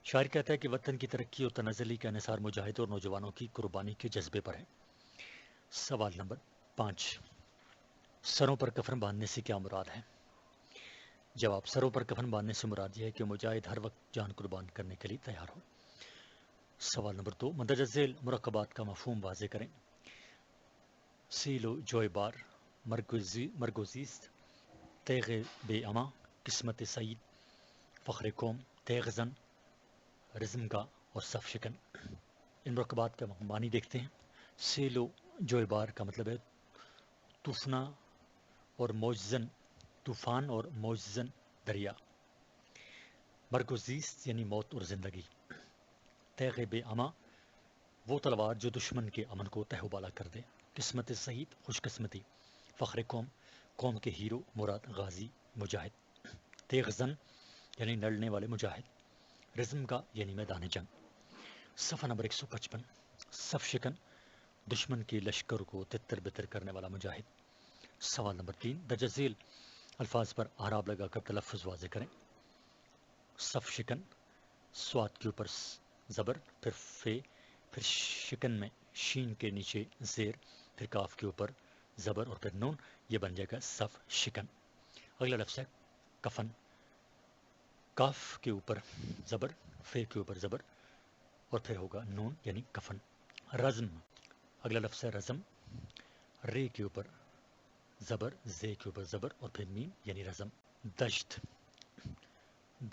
شاعر کہتا ہے کہ وطن کی ترقی اور تنزلی کا انحصار مجاہدوں اور نوجوانوں کی قربانی کے جذبے پر ہے۔ سوال نمبر 5، سروں پر کفن باندھنے سے کیا مراد ہے؟ جواب، سروں پر کفن باندھنے سے مراد یہ ہے کہ مجاہد ہر وقت جان قربان کرنے کے لیے تیار ہو۔ سوال نمبر 2، مندرجہ ذیل مرکبات کا مفہوم واضح کریں۔ سیل و جوئے بار، مرگ و زیست، تیغ بے اما، قسمت سعید، فخر قوم، تیغ زن، رزم گاہ اور صف شکن۔ ان مرکبات کا معنی دیکھتے ہیں۔ سیل و جوئے بار کا مطلب ہے طوفان اور موجزن دریا۔ مرگ و زیست یعنی موت اور زندگی۔ تیغ بے اما، وہ تلوار جو دشمن کے امن کو تہہ و بالا کر دے۔ قسمت سعید، خوش قسمتی۔ فخر قوم، قوم کے ہیرو مراد غازی مجاہد۔ تیغ زن یعنی لڑنے والے مجاہد۔ رزم گاہ یعنی میدان جنگ۔ صفحہ نمبر 155۔ صف شکن، دشمن کے لشکر کو تتر بتر کرنے والا مجاہد۔ سوال نمبر 3، درج ذیل الفاظ پر اعراب لگا کر تلفظ واضح کریں۔ صف شکن، سواد کے اوپر زبر، پھر فے، پھر شکن میں شین کے نیچے زیر، پھر کاف کے اوپر زبر اور پھر نون، یہ بن جائے گا صف شکن۔ اگلا لفظ ہے کفن۔ کاف کے اوپر زبر، فے کے اوپر زبر، اور پھر ہوگا نون یعنی کفن. رزم، اگلا لفظ ہے رزم. رے کے اوپر زبر، زے کے اوپر زبر اور پھر میم یعنی رزم. دشت،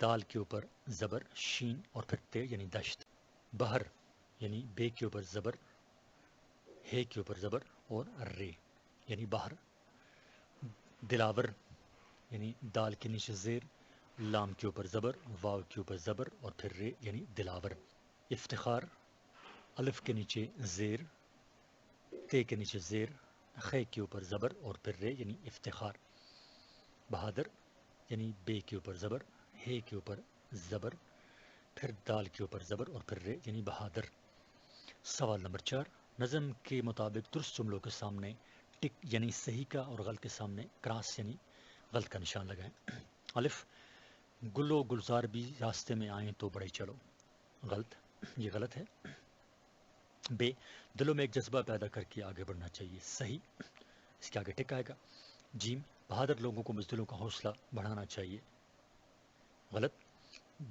دال کے اوپر زبر، شین اور پھر تے یعنی دشت. بحر یعنی بے کے اوپر زبر، ہے کے اوپر زبر اور رے یعنی بحر. دلاور یعنی دال کے نیچے زیر، لام کے اوپر زبر، واو کے اوپر زبر اور پھر رے یعنی دلاور. افتخار، الف کے نیچے زیر، تے کے نیچے زیر، خے کے اوپر زبر اور پھر رے یعنی افتخار. بہادر یعنی بے کے اوپر زبر، ہے کے اوپر زبر، پھر دال کے اوپر زبر اور پھر رے یعنی بہادر. سوال نمبر 4، نظم کے مطابق درست جملوں کے سامنے ٹک یعنی صحیح کا اور غلط کے سامنے کراس یعنی غلط کا نشان لگائیں. الف، گل و گلزار بھی راستے میں آئیں تو بڑھے چلو. غلط، یہ غلط ہے. بے، دلوں میں ایک جذبہ پیدا کر کے آگے بڑھنا چاہیے. صحیح، اس کے آگے ٹک آئے گا. جیم، بہادر لوگوں کو مزدوروں کا حوصلہ بڑھانا چاہیے. غلط.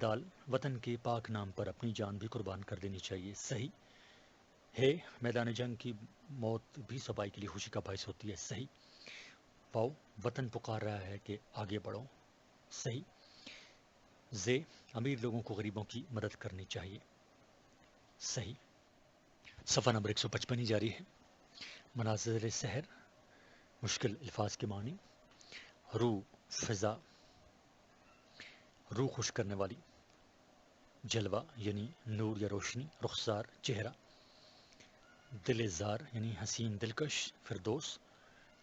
دال، وطن کے پاک نام پر اپنی جان بھی قربان کر دینی چاہیے. صحیح ہے، میدان جنگ کی موت بھی صفائی کے لیے خوشی کا باعث ہوتی ہے. صحیح. واو، وطن پکار رہا ہے کہ آگے بڑھو. صحیح. زے، امیر لوگوں کو غریبوں کی مدد کرنی چاہیے. صحیح. صفحہ نمبر 155 ہی جاری ہے. مناظر سحر، مشکل الفاظ کے معنی. روح، فضا، روح خوش کرنے والی. جلوہ یعنی نور یا روشنی. رخسار، چہرہ. دل زار یعنی حسین دلکش. فردوس،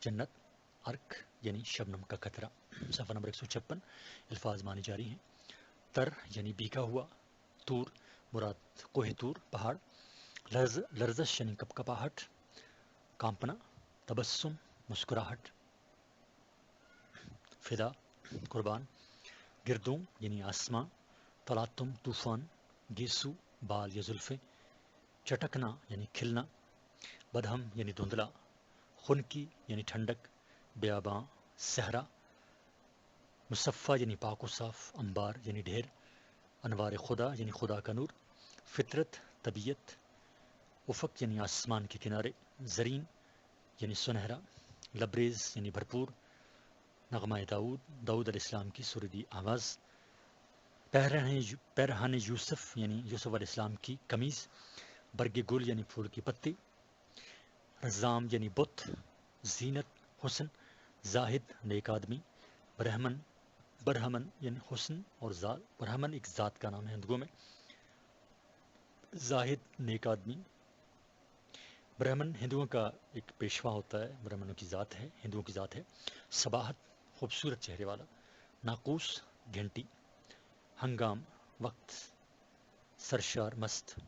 جنت. عرق یعنی شبنم کا قطرہ. صفحہ نمبر 156 الفاظ معنی جاری ہیں. تر یعنی بھیگا ہوا. تور، مراد کوہ تور پہاڑ. لرزش یعنی کپکپاہٹ، کانپنا. تبسم، مسکراہٹ. فدا، قربان. گردوں یعنی آسماں. تلاتم، طوفان. گیسو، بال یا زلفیں. چٹکنا یعنی کھلنا. بدہم یعنی دھندلا. خنکی یعنی ٹھنڈک. بیاباں، صحرا. مصفہ یعنی پاک و صاف. انبار یعنی ڈھیر. انوار خدا یعنی خدا کا نور. فطرت، طبیعت. افق یعنی آسمان کے کنارے. زرین یعنی سنہرا. لبریز یعنی بھرپور. نغمہ داؤد علیہ السلام کی سردی آواز. پیرہن یوسف یعنی یوسف علیہ السلام کی قمیض. برگ گل یعنی پھول کی پتی. رزام یعنی بت. زینت، حسن. زاہد، نیک آدمی. برہمن یعنی حسن اور برہمن ایک ذات کا نام ہے ہندوؤں میں. زاہد، نیک آدمی. برہمن ہندوؤں کا ایک پیشوا ہوتا ہے، برہمنوں کی ذات ہے، ہندوؤں کی ذات ہے. صباحت، خوبصورت چہرے والا. ناقوس، گھنٹی. ہنگام، وقت. سرشار، مست.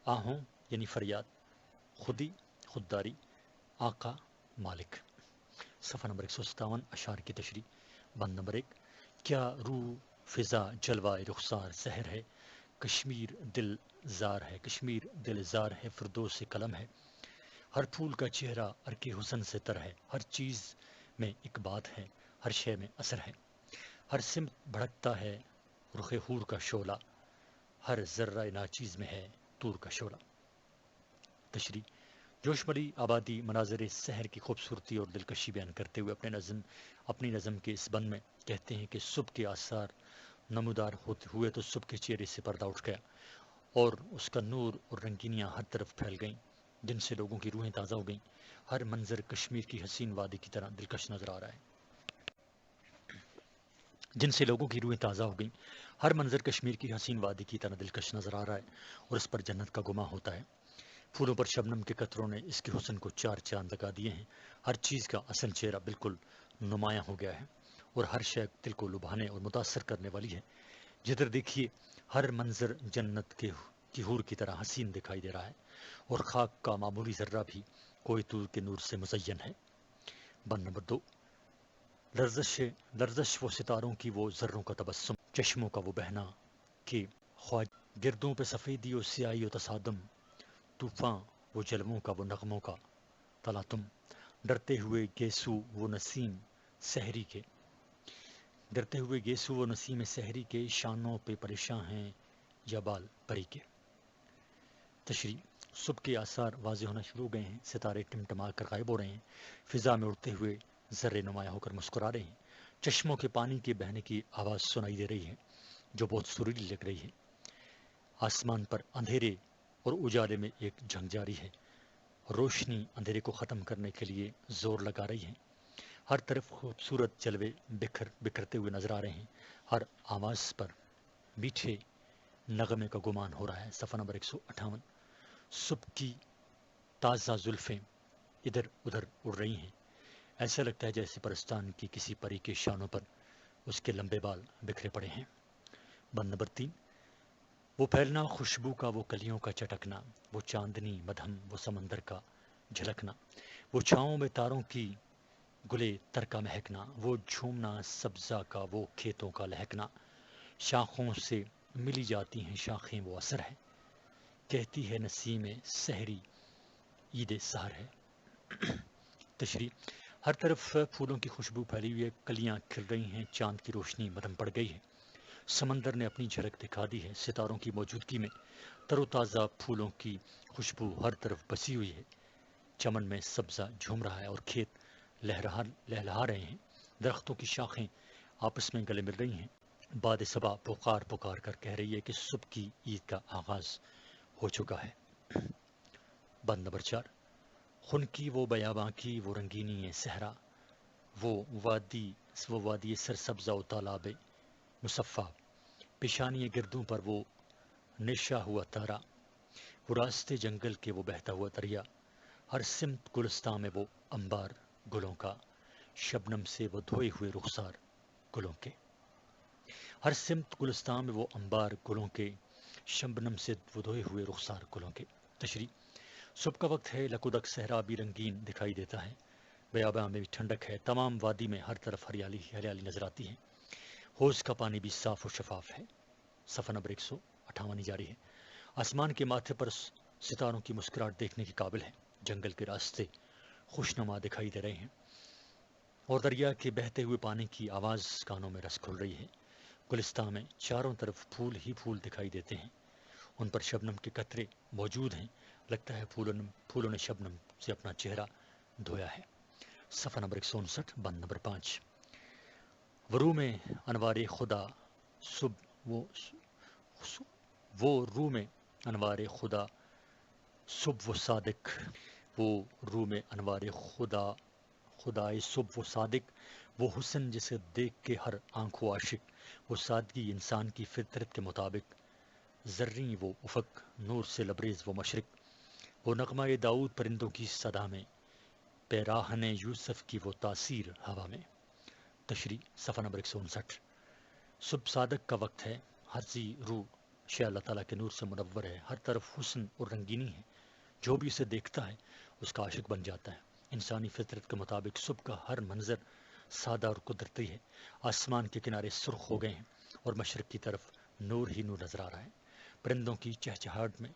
آہوں یعنی فریاد. خودی، خودداری. آقا، مالک. صفحہ نمبر 157 اشعار کی تشریح. بند نمبر 1، کیا روح، فضا، جلوہ رخسار سحر ہے. کشمیر دل زار ہے. کشمیر دل زار ہے. فردوس قلم ہے. ہر پھول کا چہرہ ارک حسن سے تر ہے. ہر چیز میں ایک بات ہے، ہر شے میں اثر ہے. ہر سمت بھڑکتا ہے رخ حور کا شعلہ. ہر ذرہ ناچیز میں ہے طور کا شعلہ. تشریح. جوش مری آبادی مناظر سحر کی خوبصورتی اور دلکشی بیان کرتے ہوئے اپنی نظم کے اس بند میں کہتے ہیں کہ صبح کے آثار نمودار ہوئے تو صبح کے چہرے سے پردہ اٹھ گیا اور اس کا نور اور رنگینیاں ہر طرف پھیل گئیں، جن سے لوگوں کی روحیں تازہ ہو گئیں. ہر منظر کشمیر کی حسین وادی کی طرح دلکش نظر آ رہا ہے. ہر منظر کشمیر کی حسین وادی کی طرح دلکش نظر آ رہا ہے اور اس پر جنت کا گماں ہوتا ہے. پھولوں پر شبنم کے قطروں نے اس کے حسن کو چار چاند لگا دیے ہیں. ہر چیز کا اصل چہرہ بالکل نمایاں ہو گیا ہے اور ہر شے دل کو لبھانے اور متاثر کرنے والی ہے. جدھر دیکھیے ہر منظر جنت کی حور کی طرح حسین دکھائی دے رہا ہے اور خاک کا معمولی ذرہ بھی کوئی طور کے نور سے مزین ہے. بند نمبر 2، لرزش وہ ستاروں کی، وہ ذروں کا تبسم، چشموں کا وہ بہنا کہ خواج. گردوں پہ سفیدی و سیاہی و تصادم، طوفان وہ جلووں کا، وہ نغموں کا تلاتم. ڈرتے ہوئے گیسو وہ نسیم سحری کے. ڈرتے ہوئے گیسو و نسیم سحری کے، شانوں پہ پریشاں ہیں یا بال پری کے۔ تشریح: صبح کے آثار واضح ہونا شروع ہو گئے ہیں، ستارے ٹمٹما کر غائب ہو رہے ہیں، فضا میں اڑتے ہوئے ذرے نمایاں ہو کر مسکرا رہے ہیں، چشموں کے پانی کے بہنے کی آواز سنائی دے رہی ہے جو بہت سریلی لگ رہی ہے، آسمان پر اندھیرے اور اجالے میں ایک جنگ جاری ہے، روشنی اندھیرے کو ختم کرنے کے لیے زور لگا رہی ہے، ہر طرف خوبصورت جلوے بکھرتے ہوئے نظر آ رہے ہیں، ہر آواز پر میٹھے نغمے کا گمان ہو رہا ہے۔ صفحہ نمبر 158۔ صبح کی تازہ زلفیں ادھر ادھر اڑ رہی ہیں، ایسا لگتا ہے جیسے پرستان کی کسی پری کے شانوں پر اس کے لمبے بال بکھرے پڑے ہیں۔ بند نمبر 3۔ وہ پھیلنا خوشبو کا، وہ کلیوں کا چٹکنا، وہ چاندنی مدھم، وہ سمندر کا جھلکنا، وہ چھاؤں میں تاروں کی گلے تر کا مہکنا، وہ جھومنا سبزہ کا، وہ کھیتوں کا لہکنا، شاخوں سے ملی جاتی ہیں شاخیں، وہ اثر ہے، کہتی ہے نسیم سحری عید سحر ہے۔ تشریح: ہر طرف پھولوں کی خوشبو پھیلی ہوئی ہے، کلیاں کھل رہی ہیں، چاند کی روشنی مدھم پڑ گئی ہے، سمندر نے اپنی جھلک دکھا دی ہے، ستاروں کی موجودگی میں تر و تازہ پھولوں کی خوشبو ہر طرف بسی ہوئی ہے، چمن میں سبزہ جھوم رہا ہے اور کھیت لہلہا رہے ہیں، درختوں کی شاخیں آپس میں گلے مل رہی ہیں، باد صبا پکار پکار کر کہہ رہی ہے کہ صبح کی عید کا آغاز ہو چکا ہے۔ بند نمبر 4۔ خن کی وہ بیاباں کی وہ رنگینی ہے صحرا، وہ وادی سرسبزہ و تالاب مصفا، پیشانی گردوں پر وہ نشا ہوا تارا، وہ راستے جنگل کے وہ بہتا ہوا دریا، ہر سمت گلستاں میں وہ انبار گلوں کا، شبنم سے وہ دھوئے ہوئے رخسار گلوں کے، ہر سمت گلستاں میں وہ انبار گلوں کے، شبنم سے وہ دھوئے ہوئے رخسار گلوں کے۔ تشریح: صبح کا وقت ہے، لکودک صحرا بھی رنگین دکھائی دیتا ہے، بیاباں میں بھی ٹھنڈک ہے، تمام وادی میں ہر طرف ہریالی ہریالی نظر آتی ہے، حوض کا پانی بھی صاف و شفاف ہے۔ صفحہ نمبر 158 جاری ہے۔ آسمان کے ماتھے پر ستاروں کی مسکراہٹ دیکھنے کے قابل ہے، جنگل کے راستے خوشنما دکھائی دے رہے ہیں اور دریا کے بہتے ہوئے پانی کی آواز کانوں میں رس کھل رہی ہے، گلستان میں چاروں طرف پھول ہی پھول دکھائی دیتے ہیں، ان پر شبنم کے قطرے موجود ہیں، لگتا ہے پھولوں نے شبنم سے اپنا چہرہ دھویا ہے۔ صفحہ نمبر 159۔ بند نمبر 5۔ ورو میں انوار خدا صبح وہ رو میں انوار خدا صبح و صادق، وہ رو میں انوار خدائے صبح و صادق، وہ حسن جسے دیکھ کے ہر آنکھ و عاشق، وہ سادگی انسان کی فطرت کے مطابق، زریں وہ افق نور سے لبریز وہ مشرق، وہ نغمہ داؤد پرندوں کی صدا میں، پیراہن یوسف کی وہ تاثیر ہوا میں۔ تشریح: صفحہ نمبر 159۔ صبح صادق کا وقت ہے، ہر ذی روح شے اللہ تعالیٰ کے نور سے منور ہے، ہر طرف حسن اور رنگینی ہے، جو بھی اسے دیکھتا ہے اس کا عاشق بن جاتا ہے، انسانی فطرت کے مطابق صبح کا ہر منظر سادہ اور قدرتی ہے، آسمان کے کنارے سرخ ہو گئے ہیں اور مشرق کی طرف نور ہی نور نظر آ رہا ہے، پرندوں کی چہچہاہٹ میں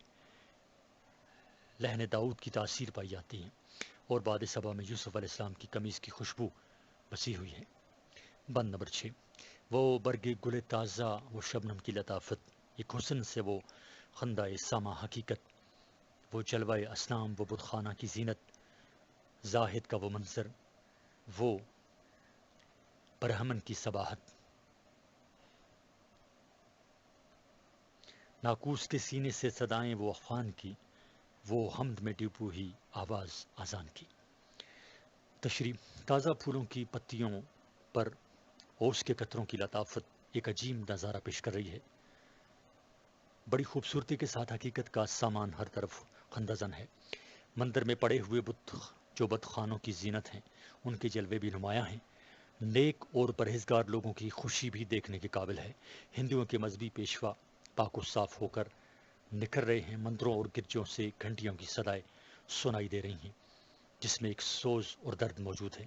لہن داؤد کی تاثیر پائی جاتی ہے اور باد صبا میں یوسف علیہ السلام کی قمیض کی خوشبو بسی ہوئی ہے۔ بند نمبر 6۔ وہ برگ گل تازہ، وہ شبنم کی لطافت، ایک حسن سے وہ خندہ سامہ حقیقت، وہ جلوہ اسلام، وہ بت خانہ کی زینت، زاہد کا وہ منظر، وہ برہمن کی صباحت، ناقوس کے سینے سے صدائیں وہ افغان کی، وہ حمد میں ڈوبی ہوئی آواز اذان کی۔ تشریح: تازہ پھولوں کی پتیوں پر اوس کے قطروں کی لطافت ایک عجیب نظارہ پیش کر رہی ہے، بڑی خوبصورتی کے ساتھ حقیقت کا سامان ہر طرف خندزن ہے، مندر میں پڑے ہوئے بت جو بت خانوں کی زینت ہیں ان کے جلوے بھی نمایاں ہیں، نیک اور پرہیزگار لوگوں کی خوشی بھی دیکھنے کے قابل ہے، ہندوؤں کے مذہبی پیشوا پاک و صاف ہو کر نکھر رہے ہیں، مندروں اور گرجوں سے گھنٹیوں کی صدائیں سنائی دے رہی ہیں جس میں ایک سوز اور درد موجود ہے،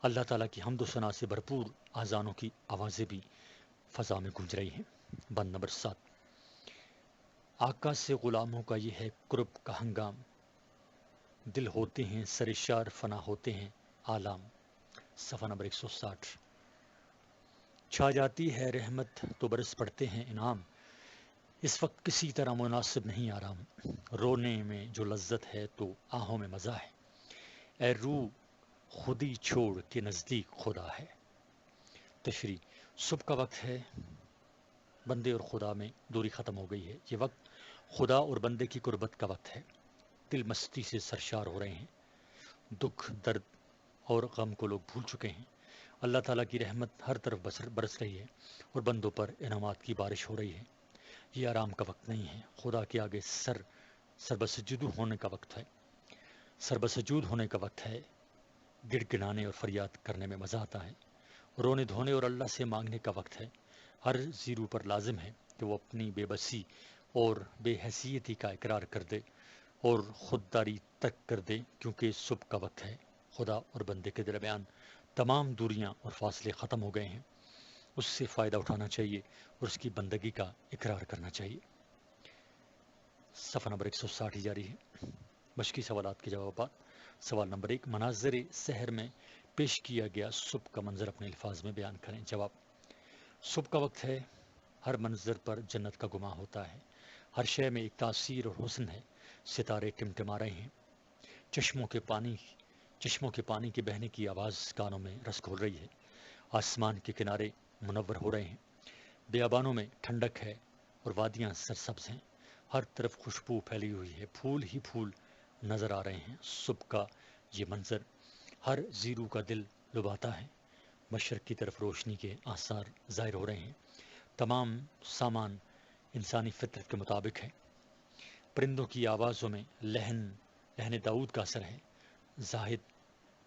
اللہ تعالیٰ کی حمد و ثنا سے بھرپور اذانوں کی آوازیں بھی فضا میں گونج رہی ہیں۔ بند نمبر 7۔ آقا سے غلاموں کا یہ ہے قرب کا ہنگام، دل ہوتے ہیں سرشار فنا ہوتے ہیں آلام۔ صفحہ نمبر 160۔ چھا جاتی ہے رحمت تو برس پڑتے ہیں انعام، اس وقت کسی طرح مناسب نہیں آرام، رونے میں جو لذت ہے تو آہوں میں مزہ ہے، اے روح خودی چھوڑ کے نزدیک خدا ہے۔ تشریح: صبح کا وقت ہے، بندے اور خدا میں دوری ختم ہو گئی ہے، یہ وقت خدا اور بندے کی قربت کا وقت ہے، دل مستی سے سرشار ہو رہے ہیں، دکھ درد اور غم کو لوگ بھول چکے ہیں، اللہ تعالیٰ کی رحمت ہر طرف برس رہی ہے اور بندوں پر انعامات کی بارش ہو رہی ہے، یہ آرام کا وقت نہیں ہے، خدا کے آگے سربسجود ہونے کا وقت ہے، سربسجود ہونے کا وقت ہے، گڑ گڑانے اور فریاد کرنے میں مزہ آتا ہے، رونے دھونے اور اللہ سے مانگنے کا وقت ہے، ہر زیرو پر لازم ہے کہ وہ اپنی بے بسی اور بے حیثیتی کا اقرار کر دے اور خودداری ترک کر دے، کیونکہ صبح کا وقت ہے، خدا اور بندے کے درمیان تمام دوریاں اور فاصلے ختم ہو گئے ہیں، اس سے فائدہ اٹھانا چاہیے اور اس کی بندگی کا اقرار کرنا چاہیے۔ صفحہ نمبر 160 جاری ہے۔ مشقی سوالات کے جوابات۔ سوال نمبر 1، مناظر سحر میں پیش کیا گیا صبح کا منظر اپنے الفاظ میں بیان کریں۔ جواب: صبح کا وقت ہے، ہر منظر پر جنت کا گماں ہوتا ہے، ہر شے میں ایک تاثیر اور حسن ہے، ستارے ٹمٹما رہے ہیں، چشموں کے پانی کے بہنے کی آواز کانوں میں رس گھول رہی ہے، آسمان کے کنارے منور ہو رہے ہیں، بیابانوں میں ٹھنڈک ہے اور وادیاں سرسبز ہیں، ہر طرف خوشبو پھیلی ہوئی ہے، پھول ہی پھول نظر آ رہے ہیں، صبح کا یہ منظر ہر زیرو کا دل لبھاتا ہے، مشرق کی طرف روشنی کے آثار ظاہر ہو رہے ہیں، تمام سامان انسانی فطرت کے مطابق ہے، پرندوں کی آوازوں میں لہن داؤد کا اثر ہے، زاہد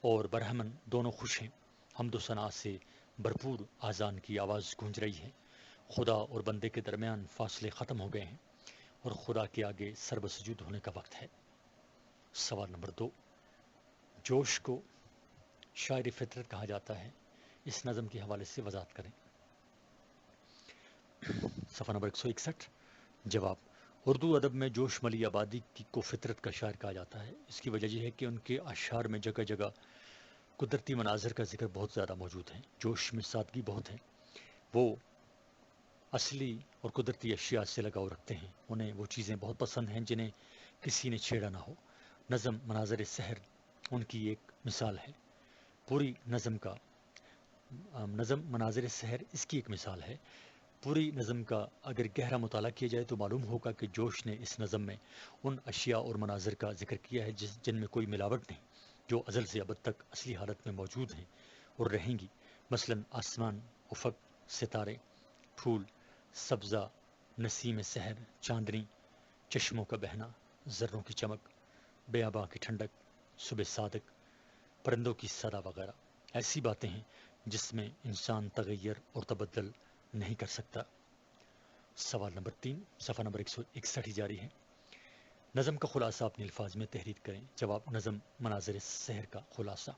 اور برہمن دونوں خوش ہیں، حمد و ثنا سے بھرپور آذان کی آواز گونج رہی ہے، خدا اور بندے کے درمیان فاصلے ختم ہو گئے ہیں اور خدا کے آگے سربسجود ہونے کا وقت ہے۔ سوال نمبر 2، جوش کو شاعر فطرت کہا جاتا ہے، اس نظم کے حوالے سے وضاحت کریں۔ صفحہ نمبر 161۔ جواب: اردو ادب میں جوش ملی آبادی کو فطرت کا شاعر کہا جاتا ہے، اس کی وجہ یہ ہے کہ ان کے اشعار میں جگہ جگہ قدرتی مناظر کا ذکر بہت زیادہ موجود ہے، جوش میں سادگی بہت ہے، وہ اصلی اور قدرتی اشیاء سے لگاؤ رکھتے ہیں، انہیں وہ چیزیں بہت پسند ہیں جنہیں کسی نے چھیڑا نہ ہو۔ نظم مناظر سحر ان کی ایک مثال ہے، پوری نظم مناظر سحر اس کی ایک مثال ہے، پوری نظم کا اگر گہرا مطالعہ کیا جائے تو معلوم ہوگا کہ جوش نے اس نظم میں ان اشیاء اور مناظر کا ذکر کیا ہے جن میں کوئی ملاوٹ نہیں، جو ازل سے ابد تک اصلی حالت میں موجود ہیں اور رہیں گی، مثلا آسمان، افق، ستارے، پھول، سبزہ، نسیم سحر، چاندنی، چشموں کا بہنا، ذروں کی چمک، بیاباں کی ٹھنڈک، صبح صادق، پرندوں کی صدا وغیرہ ایسی باتیں ہیں جس میں انسان تغیر اور تبدل نہیں کر سکتا۔ سوال نمبر 3، صفحہ نمبر 161 جاری ہے۔ نظم کا خلاصہ اپنے الفاظ میں تحریر کریں۔ جواب: نظم مناظر سحر کا خلاصہ۔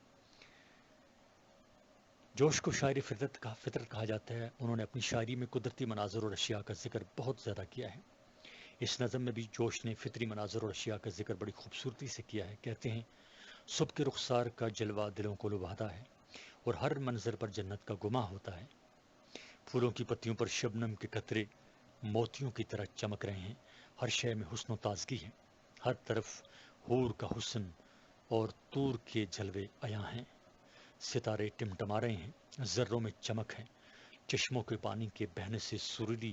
جوش کو شاعر فطرت کہا جاتا ہے، انہوں نے اپنی شاعری میں قدرتی مناظر اور اشیاء کا ذکر بہت زیادہ کیا ہے، اس نظم میں بھی جوش نے فطری مناظر اور اشیاء کا ذکر بڑی خوبصورتی سے کیا ہے۔ کہتے ہیں، صبح کے رخسار کا جلوہ دلوں کو لبھاتا ہے اور ہر منظر پر جنت کا گماں ہوتا ہے، پھولوں کی پتیوں پر شبنم کے قطرے موتیوں کی طرح چمک رہے ہیں، ہر شے میں حسن و تازگی ہے، ہر طرف حور کا حسن اور طور کے جلوے عیاں ہیں، ستارے ٹمٹما رہے ہیں، ذروں میں چمک ہے، چشموں کے پانی کے بہنے سے سریلی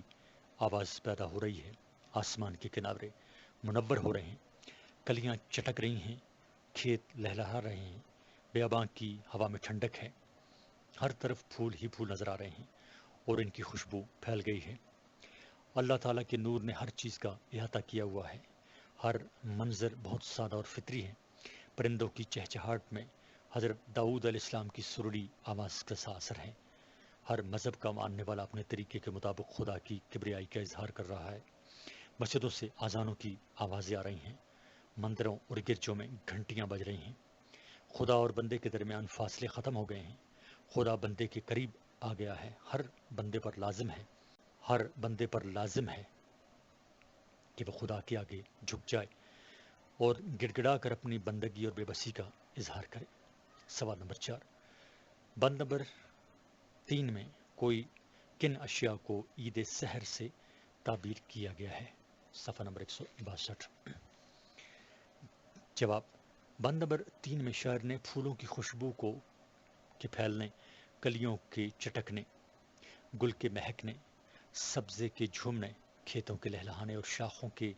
آواز پیدا ہو رہی ہے، آسمان کے کنارے منور ہو رہے ہیں، کلیاں چٹک رہی ہیں، کھیت لہلہا رہے ہیں، بیاباں کی ہوا میں ٹھنڈک ہے، ہر طرف پھول ہی پھول نظر آ رہے ہیں اور ان کی خوشبو پھیل گئی ہے، اللہ تعالیٰ کے نور نے ہر چیز کا احاطہ کیا ہوا ہے، ہر منظر بہت سادہ اور فطری ہے، پرندوں کی چہچہاٹ میں حضرت داؤد علیہ السلام کی سریلی آواز کا سا اثر ہے، ہر مذہب کا ماننے والا اپنے طریقے کے مطابق خدا کی کبریائی کا اظہار کر رہا ہے، مسجدوں سے اذانوں کی آوازیں آ رہی ہیں، مندروں اور گرجوں میں گھنٹیاں بج رہی ہیں، خدا اور بندے کے درمیان فاصلے ختم ہو گئے ہیں، خدا بندے کے قریب آ گیا ہے، ہر بندے پر لازم ہے کہ وہ خدا کے آگے جھک جائے اور گڑ گڑا کر اپنی بندگی اور بے بسی کا اظہار کرے۔ سوال نمبر 4، بند نمبر 3 میں کوئی کن اشیاء کو عید سحر سے تعبیر کیا گیا ہے؟ صفحہ نمبر 162۔ جواب، بند نمبر 3 میں شاعر نے پھولوں کی خوشبو کے پھیلنے، کلیوں کے چٹکنے، گل کے مہکنے، سبزے کے جھومنے، کھیتوں کے لہلہانے اور شاخوں کے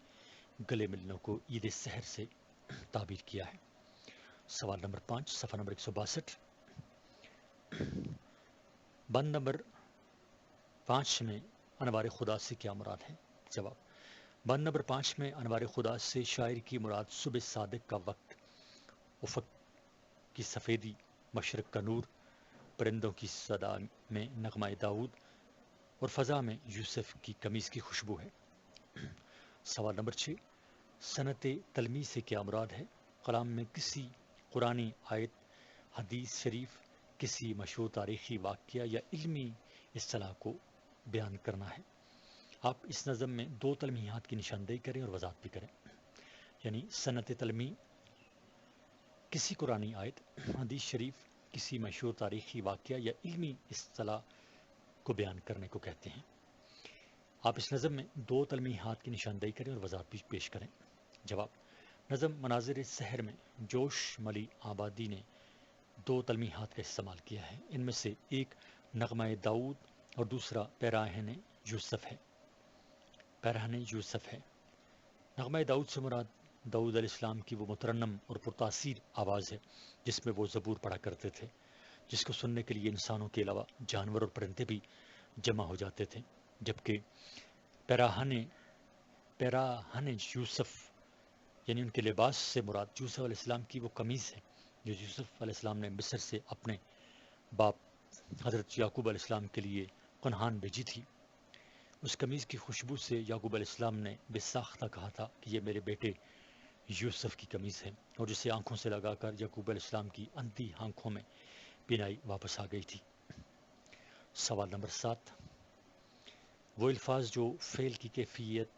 گلے ملنے کو عید سحر سے تعبیر کیا ہے۔ سوال نمبر 5 صفحہ نمبر 162۔ بند نمبر 5 میں انوار خدا سے کیا مراد ہے؟ جواب، بند نمبر 5 میں انوار خدا سے شاعر کی مراد صبح صادق کا وقت، افق کی سفیدی، مشرق کا نور، پرندوں کی صدا میں نغمہ داؤد اور فضا میں یوسف کی قمیص کی خوشبو ہے۔ سوال نمبر 6، سنت تلمی سے کیا مراد ہے؟ کلام میں کسی قرآنی آیت، حدیث شریف، کسی مشہور تاریخی واقعہ یا علمی اصطلاح کو بیان کرنا ہے۔ آپ اس نظم میں 2 تلمیحات کی نشاندہی کریں اور وضاحت بھی کریں۔ یعنی سنت تلمی کسی قرآنی آیت، حدیث شریف، کسی مشہور تاریخی واقعہ یا علمی اصطلاح کو بیان کرنے کو کہتے ہیں۔ آپ اس نظم میں 2 تلمیحات کی نشاندہی کریں اور وضاحت بھی پیش کریں۔ جواب، نظم مناظر سحر میں جوش ملی آبادی نے 2 تلمیحات کا استعمال کیا ہے۔ ان میں سے ایک نغمہ داؤد اور دوسرا پیراہن یوسف ہے۔ نغمہ داؤد سے مراد داؤد علیہ السلام کی وہ مترنم اور پرتاثیر آواز ہے جس میں وہ زبور پڑھا کرتے تھے، جس کو سننے کے لیے انسانوں کے علاوہ جانور اور پرندے بھی جمع ہو جاتے تھے۔ جبکہ پیراہن یوسف یعنی ان کے لباس سے مراد یوسف علیہ السلام کی وہ قمیص ہے جو یوسف علیہ السلام نے مصر سے اپنے باپ حضرت یعقوب علیہ السلام کے لیے کنعان بھیجی تھی۔ اس قمیص کی خوشبو سے یعقوب علیہ السلام نے بے ساختہ کہا تھا کہ یہ میرے بیٹے یوسف کی قمیص ہے، اور جسے آنکھوں سے لگا کر یعقوب علیہ السلام کی اندھی آنکھوں میں بینائی واپس آ گئی تھی۔ سوال نمبر 7، وہ الفاظ جو فعل کی کیفیت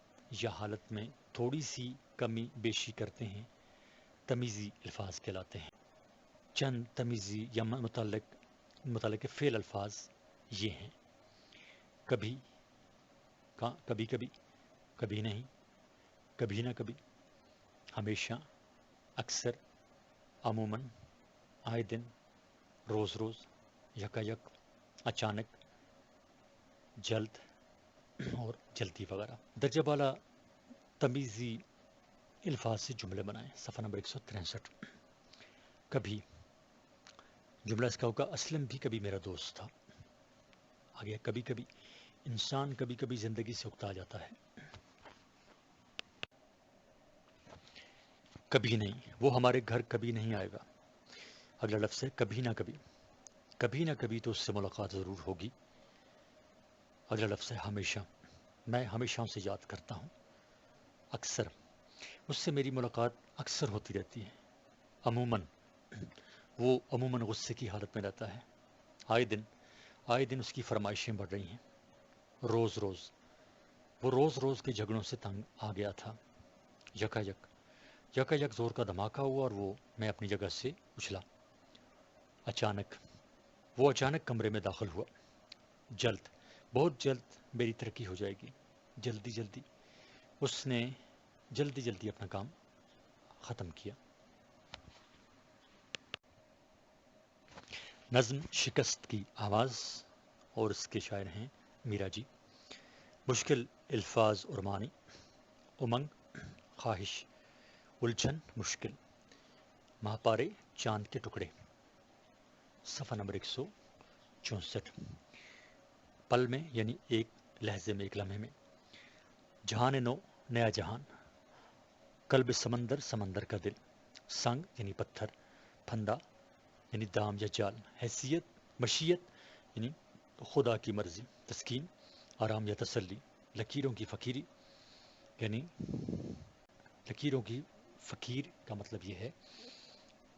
یا حالت میں تھوڑی سی کمی بیشی کرتے ہیں تمیزی الفاظ کہلاتے ہیں۔ چند تمیزی یا متعلق فعل الفاظ یہ ہیں: کبھی، کبھی کبھی، کبھی نہیں، کبھی نہ کبھی، ہمیشہ، اکثر، عموماً، آئے دن، روز روز، یکا یک، اچانک، جلد اور جلدی وغیرہ۔ درجہ بالا تمیزی الفاظ سے جملے بنائیں۔ صفحہ نمبر 163۔ کبھی، جملہ اس کا ہوگا اسلم بھی کبھی میرا دوست تھا۔ آگے کبھی کبھی، انسان کبھی کبھی زندگی سے اکتا جاتا ہے۔ کبھی نہیں، وہ ہمارے گھر کبھی نہیں آئے گا۔ اگلا لفظ ہے کبھی نہ کبھی، کبھی نہ کبھی تو اس سے ملاقات ضرور ہوگی۔ اگلا لفظ ہے ہمیشہ، میں ہمیشہ اسے یاد کرتا ہوں۔ اکثر، اس سے میری ملاقات اکثر ہوتی رہتی ہے۔ عموماً، وہ عموماً غصے کی حالت میں رہتا ہے۔ آئے دن اس کی فرمائشیں بڑھ رہی ہیں۔ روز روز، وہ روز روز کے جھگڑوں سے تنگ آ گیا تھا۔ یکا یک زور کا دھماکہ ہوا اور میں اپنی جگہ سے اچھلا۔ اچانک، وہ اچانک کمرے میں داخل ہوا۔ جلد، بہت جلد میری ترقی ہو جائے گی۔ جلدی جلدی، اس نے جلدی جلدی اپنا کام ختم کیا۔ نظم شکست کی آواز اور اس کے شاعر ہیں میرا جی۔ مشکل الفاظ اور معنی: امنگ، خواہش، الجھن، مشکل، مہاپارے، چاند کے ٹکڑے۔ صفحہ نمبر 164۔ پل میں یعنی ایک لہجے میں، ایک لمحے میں۔ جہان نو، نیا جہان۔ قلب سمندر، سمندر کا دل۔ سنگ یعنی پتھر، پھندا یعنی دام یا جال۔ حیثیت، مشیت یعنی خدا کی مرضی۔ تسکین، آرام یا تسلی۔ لکیروں کی فقیری یعنی لکیروں کی فقیر کا مطلب یہ ہے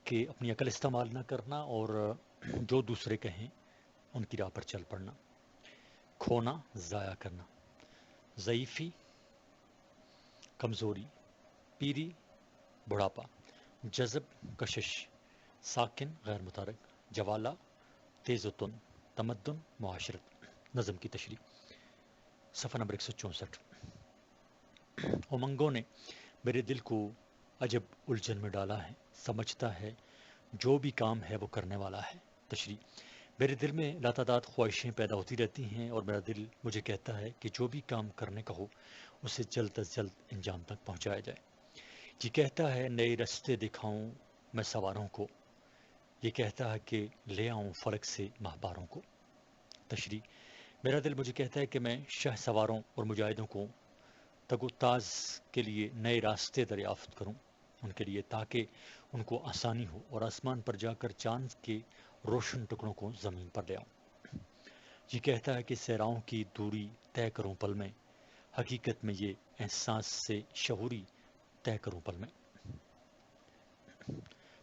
کہ اپنی عقل استعمال نہ کرنا اور جو دوسرے کہیں ان کی راہ پر چل پڑنا۔ کھونا، ضائع کرنا۔ ضعیفی، کمزوری۔ پیری، بڑھاپا۔ جذب، کشش۔ ساکن، غیر متحرک۔ جوالا، تیز و تند۔ تمدن، معاشرت۔ نظم کی تشریح، صفحہ نمبر 164۔ امنگوں نے میرے دل کو عجب الجھن میں ڈالا ہے، سمجھتا ہے جو بھی کام ہے وہ کرنے والا ہے۔ تشریح، میرے دل میں لاتعداد خواہشیں پیدا ہوتی رہتی ہیں اور میرا دل مجھے کہتا ہے کہ جو بھی کام کرنے کا ہو اسے جلد از جلد انجام تک پہنچایا جائے۔ یہ کہتا ہے نئے راستے دکھاؤں میں سواروں کو، یہ کہتا ہے کہ لے آؤں فلک سے ماہباروں کو۔ تشریح، میرا دل مجھے کہتا ہے کہ میں شہ سواروں اور مجاہدوں کو تگ و تاز کے لیے نئے راستے دریافت کروں ان کے لیے، تاکہ ان کو آسانی ہو اور آسمان پر جا کر چاند کے روشن ٹکڑوں کو زمین پر لے آؤں۔ یہ کہتا ہے کہ صحراؤں کی دوری طے کروں پل میں، حقیقت میں یہ احساس سے شعوری طے کروں پل میں۔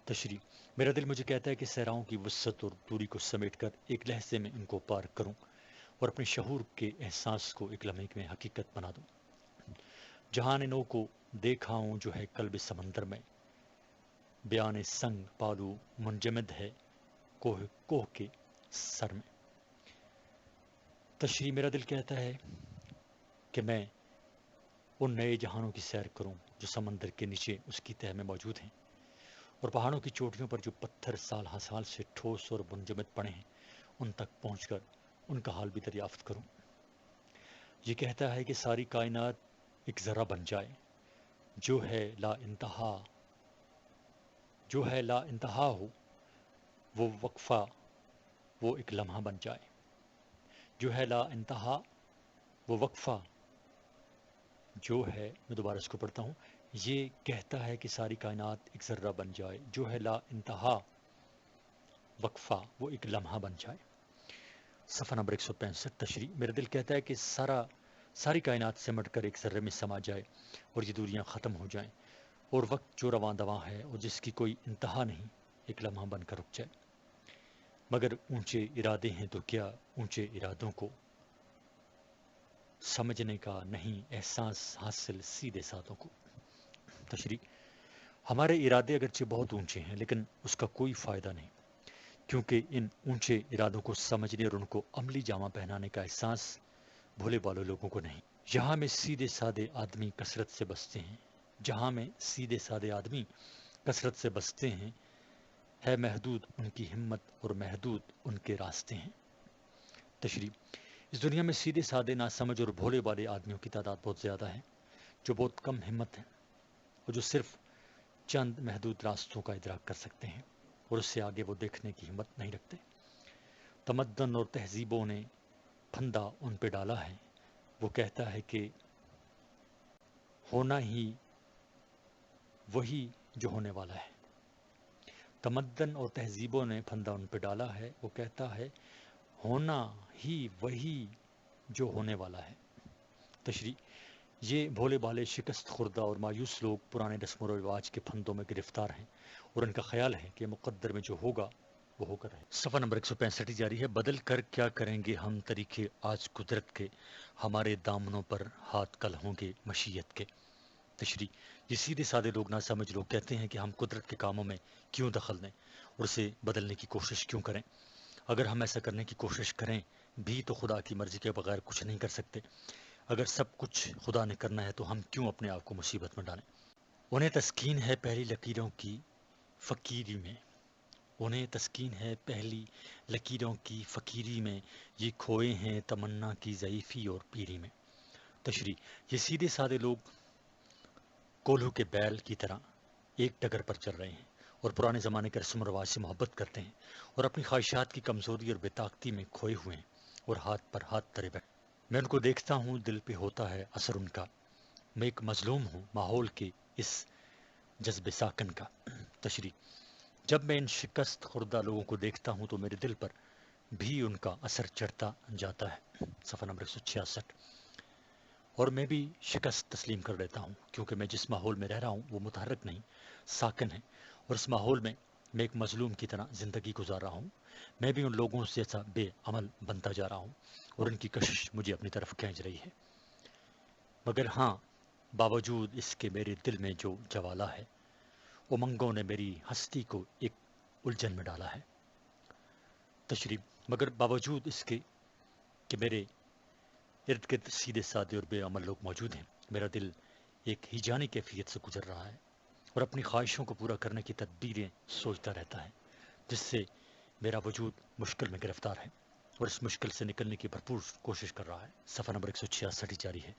تشریح، میرا دل مجھے کہتا ہے کہ صحراؤں کی وسعت اور دوری کو سمیٹ کر ایک لحظے میں ان کو پار کروں اور اپنے شعور کے احساس کو ایک لمحے میں حقیقت بنا دوں۔ جہان نو کو دیکھا ہوں جو ہے قلب سمندر میں، بیان سنگ پالو منجمد ہے کوہ کے سر میں۔ تشریح، میرا دل کہتا ہے کہ میں ان نئے جہانوں کی سیر کروں جو سمندر کے نیچے اس کی تہہ میں موجود ہیں، اور پہاڑوں کی چوٹیوں پر جو پتھر سال ہر سال سے ٹھوس اور منجمد پڑے ہیں ان تک پہنچ کر ان کا حال بھی دریافت کروں۔ یہ کہتا ہے کہ ساری کائنات ایک ذرہ بن جائے، جو ہے لا انتہا ہو وہ وقفہ وہ ایک لمحہ بن جائے، جو ہے لا انتہا وہ وقفہ جو ہے، میں دوبارہ اس کو پڑھتا ہوں، یہ کہتا ہے کہ ساری کائنات ایک ذرہ بن جائے، جو ہے لا انتہا وقفہ وہ ایک لمحہ بن جائے۔ صفحہ نمبر 165۔ تشریح، میرا دل کہتا ہے کہ ساری کائنات سمٹ کر ایک ذرے میں سما جائے اور یہ دوریاں ختم ہو جائیں، اور وقت جو رواں دواں ہے اور جس کی کوئی انتہا نہیں ایک لمحہ بن کر رک جائے۔ مگر اونچے ارادے ہیں تو کیا اونچے ارادوں کو سمجھنے کا نہیں احساس حاصل سیدھے سادوں کو۔ تشریح، ہمارے ارادے اگرچہ بہت اونچے ہیں لیکن اس کا کوئی فائدہ نہیں، کیونکہ ان اونچے ارادوں کو سمجھنے اور ان کو عملی جامہ پہنانے کا احساس بھولے بالوں لوگوں کو نہیں۔ جہاں میں سیدھے سادے آدمی کثرت سے بستے ہیں، جہاں میں سیدھے سادے آدمی کثرت سے بستے ہیں، ہے محدود ان کی ہمت اور محدود ان کے راستے ہیں۔ تشریح، اس دنیا میں سیدھے سادے ناسمجھ اور بھولے بالے آدمیوں کی تعداد بہت زیادہ ہے، جو بہت کم ہمت ہیں اور جو صرف چند محدود راستوں کا ادراک کر سکتے ہیں اور اس سے آگے وہ دیکھنے کی ہمت نہیں رکھتے۔ تمدن اور تہذیبوں نے پھندا ان پہ ڈالا ہے، وہ کہتا ہے کہ ہونا ہی وہی جو ہونے والا ہے۔ تمدن اور تہذیبوں نے پھندا ان پہ ڈالا ہے، وہ کہتا ہے ہونا ہی وہی جو ہونے والا ہے۔ تشریح، یہ بھولے بھالے شکست خوردہ اور مایوس لوگ پرانے رسم و رواج کے پھندوں میں گرفتار ہیں اور ان کا خیال ہے کہ مقدر میں جو ہوگا وہ ہو کر رہے۔ صفحہ نمبر 165 جاری ہے۔ بدل کر کیا کریں گے ہم طریقے آج قدرت کے، ہمارے دامنوں پر ہاتھ کل ہوں گے مشیت کے۔ تشریح، یہ سیدھے سادے لوگ نہ سمجھ لوگ کہتے ہیں کہ ہم قدرت کے کاموں میں کیوں دخل دیں اور اسے بدلنے کی کوشش کیوں کریں۔ اگر ہم ایسا کرنے کی کوشش کریں بھی تو خدا کی مرضی کے بغیر کچھ نہیں کر سکتے۔ اگر سب کچھ خدا نے کرنا ہے تو ہم کیوں اپنے آپ کو مصیبت میں ڈالیں۔ انہیں تسکین ہے پہلی لکیروں کی فقیری میں، انہیں تسکین ہے پہلی لکیروں کی فقیری میں، یہ کھوئے ہیں تمنا کی ضعیفی اور پیری میں۔ تشریح، یہ سیدھے سادے لوگ کولہو کے بیل کی طرح ایک ڈگر پر چل رہے ہیں اور پرانے زمانے کے رسم و رواج سے محبت کرتے ہیں اور اپنی خواہشات کی کمزوری اور بے طاقتی میں کھوئے ہوئے ہیں اور ہاتھ پر ہاتھ دھرے بیٹھے۔ میں ان کو دیکھتا ہوں، دل پہ ہوتا ہے اثر ان کا، میں ایک مظلوم ہوں ماحول کے اس جذب ساکن کا۔ تشریح، جب میں ان شکست خوردہ لوگوں کو دیکھتا ہوں تو میرے دل پر بھی ان کا اثر چڑھتا جاتا ہے۔ صفحہ نمبر 166۔ اور میں بھی شکست تسلیم کر لیتا ہوں، کیونکہ میں جس ماحول میں رہ رہا ہوں وہ متحرک نہیں، ساکن ہے، اور اس ماحول میں میں ایک مظلوم کی طرح زندگی گزار رہا ہوں۔ میں بھی ان لوگوں سے ایسا بے عمل بنتا جا رہا ہوں اور ان کی کشش مجھے اپنی طرف کھینچ رہی ہے۔ مگر ہاں، باوجود اس کے میرے دل میں جو جوالا ہے، امنگوں نے میری ہستی کو ایک الجھن میں ڈالا ہے۔ تشریح، مگر باوجود اس کے کہ میرے ارد گرد سیدھے سادے اور بے عمل لوگ موجود ہیں۔ میرا دل ایک ہی جانی کیفیت سے گزر رہا ہے اور اپنی خواہشوں کو پورا کرنے کی تدبیریں سوچتا رہتا ہے، جس سے میرا وجود مشکل میں گرفتار ہے اور اس مشکل سے نکلنے کی بھرپور کوشش کر رہا ہے۔ صفحہ نمبر 166 جاری ہے۔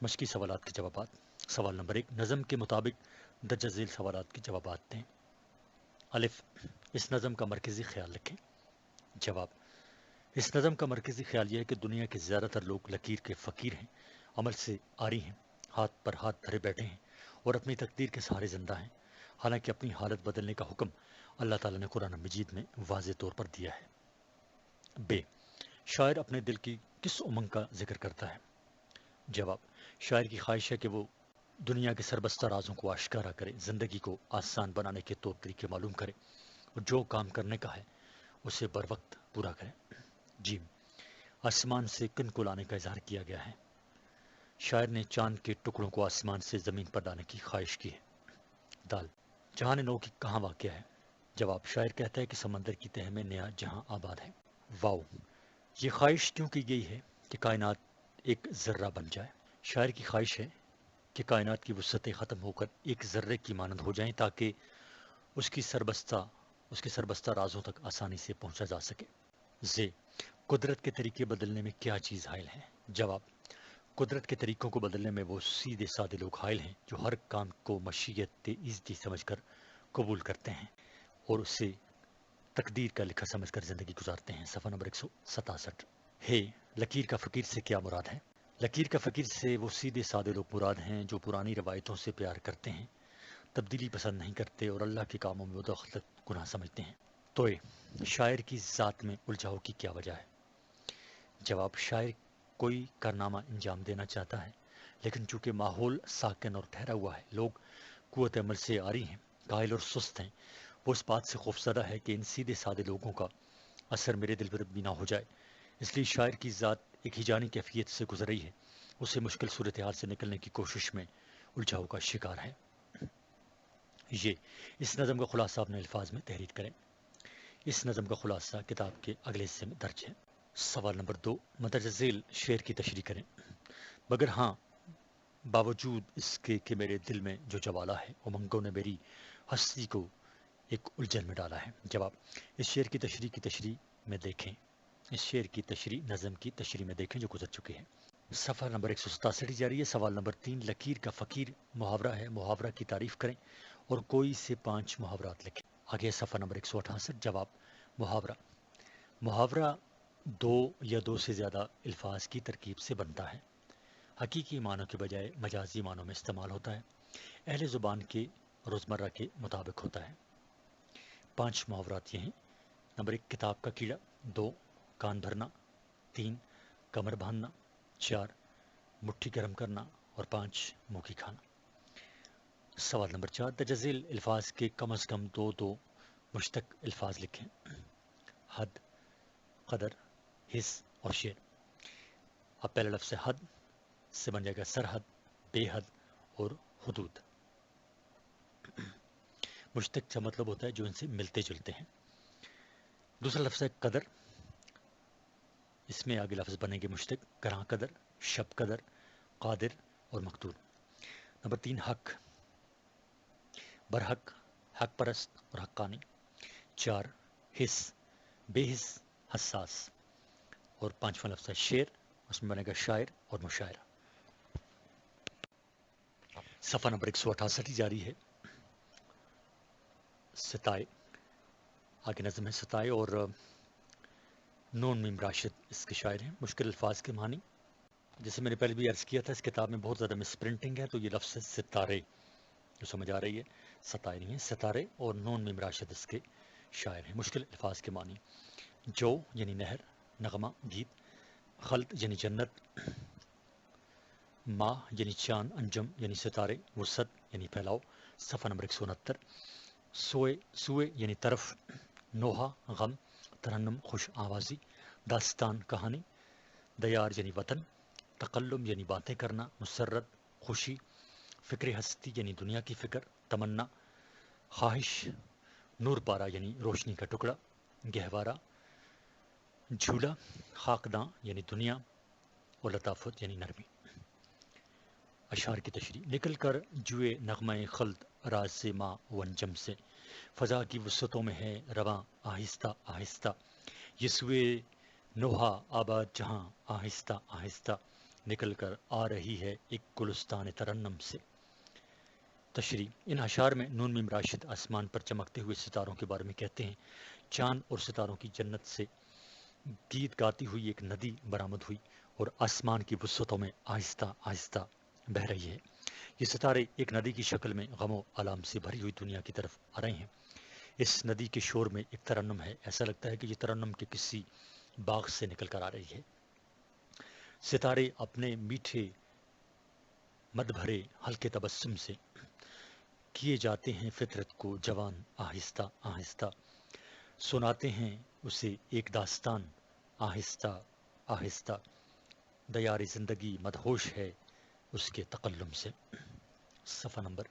مشقی سوالات کے جوابات۔ سوال نمبر 1، نظم کے مطابق درج ذیل سوالات کے جوابات دیں۔ الف، اس نظم کا مرکزی خیال رکھیں۔ جواب، اس نظم کا مرکزی خیال یہ ہے کہ دنیا کے زیادہ تر لوگ لکیر کے فقیر ہیں، عمل سے عاری ہیں، ہاتھ پر ہاتھ دھرے بیٹھے ہیں اور اپنی تقدیر کے سہارے زندہ ہیں، حالانکہ اپنی حالت بدلنے کا حکم اللہ تعالیٰ نے قرآن مجید میں واضح طور پر دیا ہے۔ بے، شاعر اپنے دل کی کس امنگ کا ذکر کرتا ہے؟ جواب، شاعر کی خواہش ہے کہ وہ دنیا کے سربستہ رازوں کو آشکارا کرے، زندگی کو آسان بنانے کے طور طریقے معلوم کرے اور جو کام کرنے کا ہے اسے بر وقت پورا کرے۔ جیم، آسمان سے کن کو لانے کا اظہار کیا گیا ہے؟ شاعر نے چاند کے ٹکڑوں کو آسمان سے زمین پر لانے کی خواہش کی ہے۔ دال، جہان نو کی کہاں واقع ہے؟ جواب، شاعر کہتا ہے کہ سمندر کی تہہ میں نیا جہاں آباد ہے۔ واو، یہ خواہش کیوں کی گئی ہے کہ کائنات ایک ذرہ بن جائے؟ شاعر کی خواہش ہے کہ کائنات کی وسعتیں ختم ہو کر ایک ذرے کی مانند ہو جائیں تاکہ اس کے سربستہ رازوں تک آسانی سے پہنچا جا سکے۔ زے، قدرت کے طریقے بدلنے میں کیا چیز حائل ہے؟ جواب، قدرت کے طریقوں کو بدلنے میں وہ سیدھے سادے لوگ حائل ہیں جو ہر کام کو مشیت عزتی سمجھ کر قبول کرتے ہیں اور اسے تقدیر کا لکھا سمجھ کر زندگی گزارتے ہیں۔ صفحہ نمبر 167۔ ہے، لکیر کا فقیر سے کیا مراد ہے؟ لکیر کا فقیر سے وہ سیدھے سادے لوگ مراد ہیں جو پرانی روایتوں سے پیار کرتے ہیں، تبدیلی پسند نہیں کرتے اور اللہ کے کاموں میں مداخلت گناہ سمجھتے ہیں۔ توئے، شاعر کی ذات میں الجھاؤ کی کیا وجہ ہے؟ جواب، شاعر کوئی کارنامہ انجام دینا چاہتا ہے لیکن چونکہ ماحول ساکن اور ٹھہرا ہوا ہے، لوگ قوت عمل سے عاری ہیں، گھائل اور سست ہیں، وہ اس بات سے خوفزدہ ہے کہ ان سیدھے سادے لوگوں کا اثر میرے دل پر بھی نہ ہو جائے، اس لیے شاعر کی ذات ایک ہی جانی کیفیت سے گزر رہی ہے، اسے مشکل صورتحال سے نکلنے کی کوشش میں الجھاؤ کا شکار ہے۔ یہ اس نظم کا خلاصہ اپنے الفاظ میں تحریر کریں۔ اس نظم کا خلاصہ کتاب کے اگلے حصے میں درج ہے۔ سوال نمبر 2، مندرجہ ذیل شعر کی تشریح کریں۔ مگر ہاں، باوجود اس کے کہ میرے دل میں جو جوالا ہے، امنگوں نے میری ہستی کو ایک الجھن میں ڈالا ہے۔ جواب، اس شعر کی تشریح میں دیکھیں، اس شعر کی تشریح نظم کی تشریح میں دیکھیں جو گزر چکے ہیں۔ صفحہ نمبر 167 جاری ہے۔ سوال نمبر 3، لکیر کا فقیر محاورہ ہے، محاورہ کی تعریف کریں اور کوئی سے 5 محاورات لکھیں۔ آگے صفحہ نمبر 168۔ جواب، محاورہ 2 یا 2 سے زیادہ الفاظ کی ترکیب سے بنتا ہے، حقیقی معنوں کے بجائے مجازی معنوں میں استعمال ہوتا ہے، اہل زبان کے روزمرہ کے مطابق ہوتا ہے۔ 5 محاورات یہ ہیں۔ نمبر 1، کتاب کا کیڑا، 2، کان بھرنا، 3، کمر باندھنا، 4، مٹھی گرم کرنا اور 5، منہ کی کھانا۔ سوال نمبر 4، درج ذیل الفاظ کے کم از کم 2 مشتق الفاظ لکھیں۔ حد، قدر، حص اور شعر۔ اب پہلا لفظ حد سے بن جائے گا سرحد، بے حد اور حدود۔ مشتق کا مطلب ہوتا ہے جو ان سے ملتے جلتے ہیں۔ دوسرا لفظ ہے قدر، اس میں آگے لفظ بنیں گے مشتق، گراں قدر، شب قدر، قادر اور مقدور۔ نمبر 3، حق، برحق، حق پرست اور حقانی۔ 4، حص، بے حص، حساس۔ اور 5واں لفظ ہے شعر، اس میں بنے گا شاعر اور مشاعرہ۔ صفحہ نمبر 168 جاری ہے۔ ستائے، آگے نظم ہے ستائے اور نون میم راشد اس کے شاعر ہیں۔ مشکل الفاظ کے معنی، جیسے میں نے پہلے بھی عرض کیا تھا، اس کتاب میں بہت زیادہ مس پرنٹنگ ہے، تو یہ لفظ ستارے جو سمجھ آ رہی ہے، ستائے نہیں ہے، ستارے، اور نون میم راشد اس کے شاعر ہیں۔ مشکل الفاظ کے معنی، جو یعنی نہر، نغمہ گیت، خلط یعنی جنت، ماہ یعنی چاند، انجم یعنی ستارے، وسط یعنی پھیلاؤ۔ صفحہ نمبر 169۔ سوئے یعنی طرف، نوحہ غم، ترنم خوش آوازی، داستان کہانی، دیار یعنی وطن، تکلم یعنی باتیں کرنا، مسرت خوشی، فکر ہستی یعنی دنیا کی فکر، تمنا خواہش، نور پارا یعنی روشنی کا ٹکڑا، گہوارہ جھولا، خاکداں یعنی دنیا، اور لطافت یعنی نرمی۔ اشعار کی تشریح: نکل کر جوئے نغمہ خلد راز سے ماں ونجم سے، فضا کی وسعتوں میں ہے رواں آہستہ آہستہ، یہ سوئے نوحہ آباد جہاں آہستہ آہستہ نکل کر آ رہی ہے ایک گلستان ترنم سے۔ تشریح: ان اشعار میں نون میم راشد آسمان پر چمکتے ہوئے ستاروں کے بارے میں کہتے ہیں۔ چاند اور ستاروں کی جنت سے گیت گاتی ہوئی ایک ندی برآمد ہوئی اور آسمان کی وسعتوں میں آہستہ آہستہ بہہ رہی ہے۔ یہ ستارے ایک ندی کی شکل میں غم و آلام سے بھری ہوئی دنیا کی طرف آ رہے ہیں۔ اس ندی کے شور میں ایک ترنم ہے، ایسا لگتا ہے کہ یہ ترنم کے کسی باغ سے نکل کر آ رہی ہے۔ ستارے اپنے میٹھے مد بھرے ہلکے تبسم سے کیے جاتے ہیں فطرت کو جوان، آہستہ آہستہ سناتے ہیں اسے ایک داستان، آہستہ آہستہ دیار زندگی مدہوش ہے اس کے تکلم سے۔ صفحہ نمبر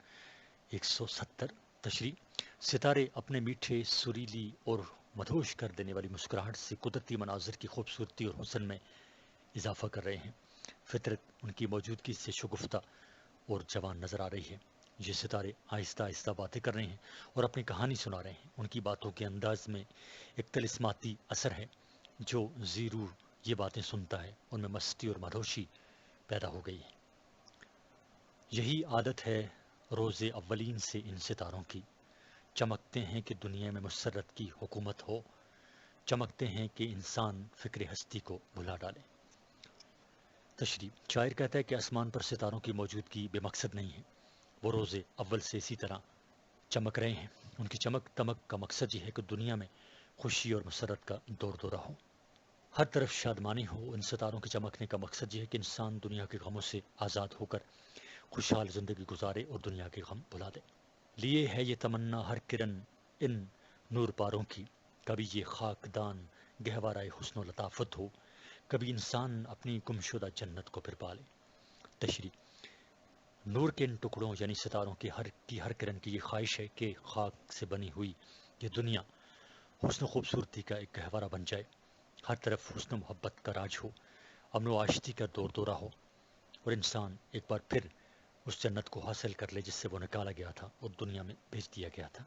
170۔ تشریح: ستارے اپنے میٹھے، سریلی اور مدہوش کر دینے والی مسکراہٹ سے قدرتی مناظر کی خوبصورتی اور حسن میں اضافہ کر رہے ہیں۔ فطرت ان کی موجودگی سے شگفتہ اور جوان نظر آ رہی ہے۔ یہ ستارے آہستہ آہستہ باتیں کر رہے ہیں اور اپنی کہانی سنا رہے ہیں۔ ان کی باتوں کے انداز میں ایک طلسماتی اثر ہے۔ جو ذی روح یہ باتیں سنتا ہے ان میں مستی اور مدہوشی پیدا ہو گئی ہے۔ یہی عادت ہے روز اولین سے ان ستاروں کی، چمکتے ہیں کہ دنیا میں مسرت کی حکومت ہو، چمکتے ہیں کہ انسان فکر ہستی کو بھلا ڈالے۔ تشریح: شاعر کہتا ہے کہ آسمان پر ستاروں کی موجودگی بے مقصد نہیں ہے، وہ روز اول سے اسی طرح چمک رہے ہیں۔ ان کی چمک دمک کا مقصد یہ ہے کہ دنیا میں خوشی اور مسرت کا دور دورہ ہو، ہر طرف شادمانی ہو۔ ان ستاروں کے چمکنے کا مقصد یہ ہے کہ انسان دنیا کے غموں سے آزاد ہو کر خوشحال زندگی گزارے اور دنیا کے غم بھلا دے۔ لیے ہے یہ تمنا ہر کرن ان نور پاروں کی، کبھی یہ خاکدان گہوارہ حسن و لطافت ہو، کبھی انسان اپنی گمشدہ جنت کو پھر پالے۔ تشریح: نور کے ان ٹکڑوں یعنی ستاروں کی ہر کرن کی یہ خواہش ہے کہ خاک سے بنی ہوئی یہ دنیا حسن و خوبصورتی کا ایک گہوارہ بن جائے، ہر طرف حسن و محبت کا راج ہو، امن و آشتی کا دور دورہ ہو، اور انسان ایک بار پھر اس جنت کو حاصل کر لے جس سے وہ نکالا گیا تھا اور دنیا میں بھیج دیا گیا تھا۔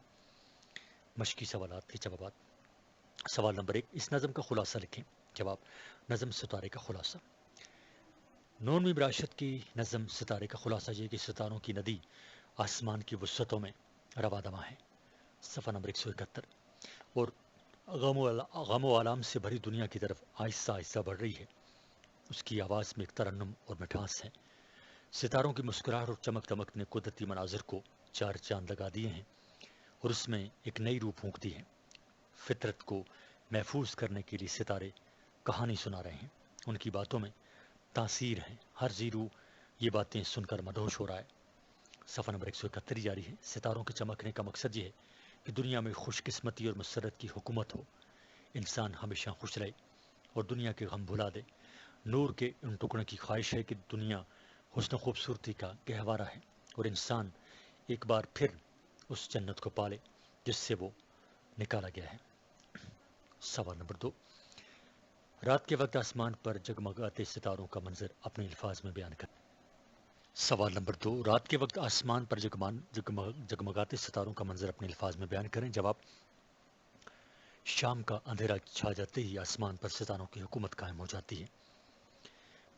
مشقی سوالات کے جوابات۔ سوال نمبر 1، اس نظم کا خلاصہ لکھیں۔ جواب: نظم ستارے کا خلاصہ۔ نون میم راشد کی نظم ستارے کا خلاصہ یہ کہ ستاروں کی ندی آسمان کی وسعتوں میں رواں دواں ہے۔ صفحہ نمبر 171۔ اور غم و آلام سے بھری دنیا کی طرف آہستہ آہستہ بڑھ رہی ہے۔ اس کی آواز میں ایک ترنم اور مٹھاس ہے۔ ستاروں کی مسکراہٹ اور چمک دمک نے قدرتی مناظر کو چار چاند لگا دیے ہیں اور اس میں ایک نئی روح پھونک دی ہے۔ فطرت کو محفوظ کرنے کے لیے ستارے کہانی سنا رہے ہیں۔ ان کی باتوں میں تاثیر ہے، ہر ذی روح یہ باتیں سن کر مدہوش ہو رہا ہے۔ صفحہ نمبر 171 جاری ہے۔ ستاروں کے چمکنے کا مقصد یہ ہے کہ دنیا میں خوش قسمتی اور مسرت کی حکومت ہو، انسان ہمیشہ خوش رہے اور دنیا کے غم بھلا دے۔ نور کے ان ٹکڑوں کی خواہش ہے کہ دنیا حسن و خوبصورتی کا گہوارہ ہے اور انسان ایک بار پھر اس جنت کو پالے جس سے وہ نکالا گیا ہے۔ سوال نمبر 2، رات کے وقت آسمان پر جگمگاتے ستاروں کا منظر اپنے الفاظ میں بیان کریں۔ سوال نمبر 2، رات کے وقت آسمان پر جگمگاتے ستاروں کا منظر اپنے الفاظ میں بیان کریں۔ جواب: شام کا اندھیرا چھا جاتے ہی آسمان پر ستاروں کی حکومت قائم ہو جاتی ہے۔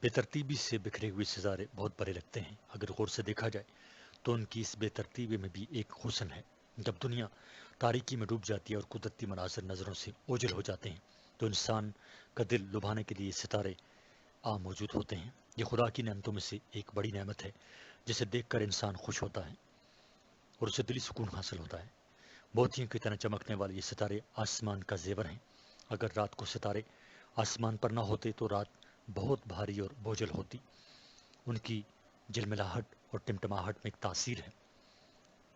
بے ترتیبی سے بکھرے ہوئے ستارے بہت بڑے لگتے ہیں۔ اگر غور سے دیکھا جائے تو ان کی اس بے ترتیبی میں بھی ایک حسن ہے۔ جب دنیا تاریکی میں ڈوب جاتی ہے اور قدرتی مناظر نظروں سے اوجھل ہو جاتے ہیں تو انسان کا دل لبھانے کے لیے ستارے موجود ہوتے ہیں۔ یہ خدا کی نعمتوں میں سے ایک بڑی نعمت ہے جسے دیکھ کر انسان خوش ہوتا ہے اور اسے دلی سکون حاصل ہوتا ہے۔ موتیوں کی طرح چمکنے والے یہ ستارے آسمان کا زیور ہیں۔ اگر رات کو ستارے آسمان پر نہ ہوتے تو رات بہت بھاری اور بوجھل ہوتی۔ ان کی جلملاہٹ اور ٹمٹماہٹ میں ایک تاثیر ہے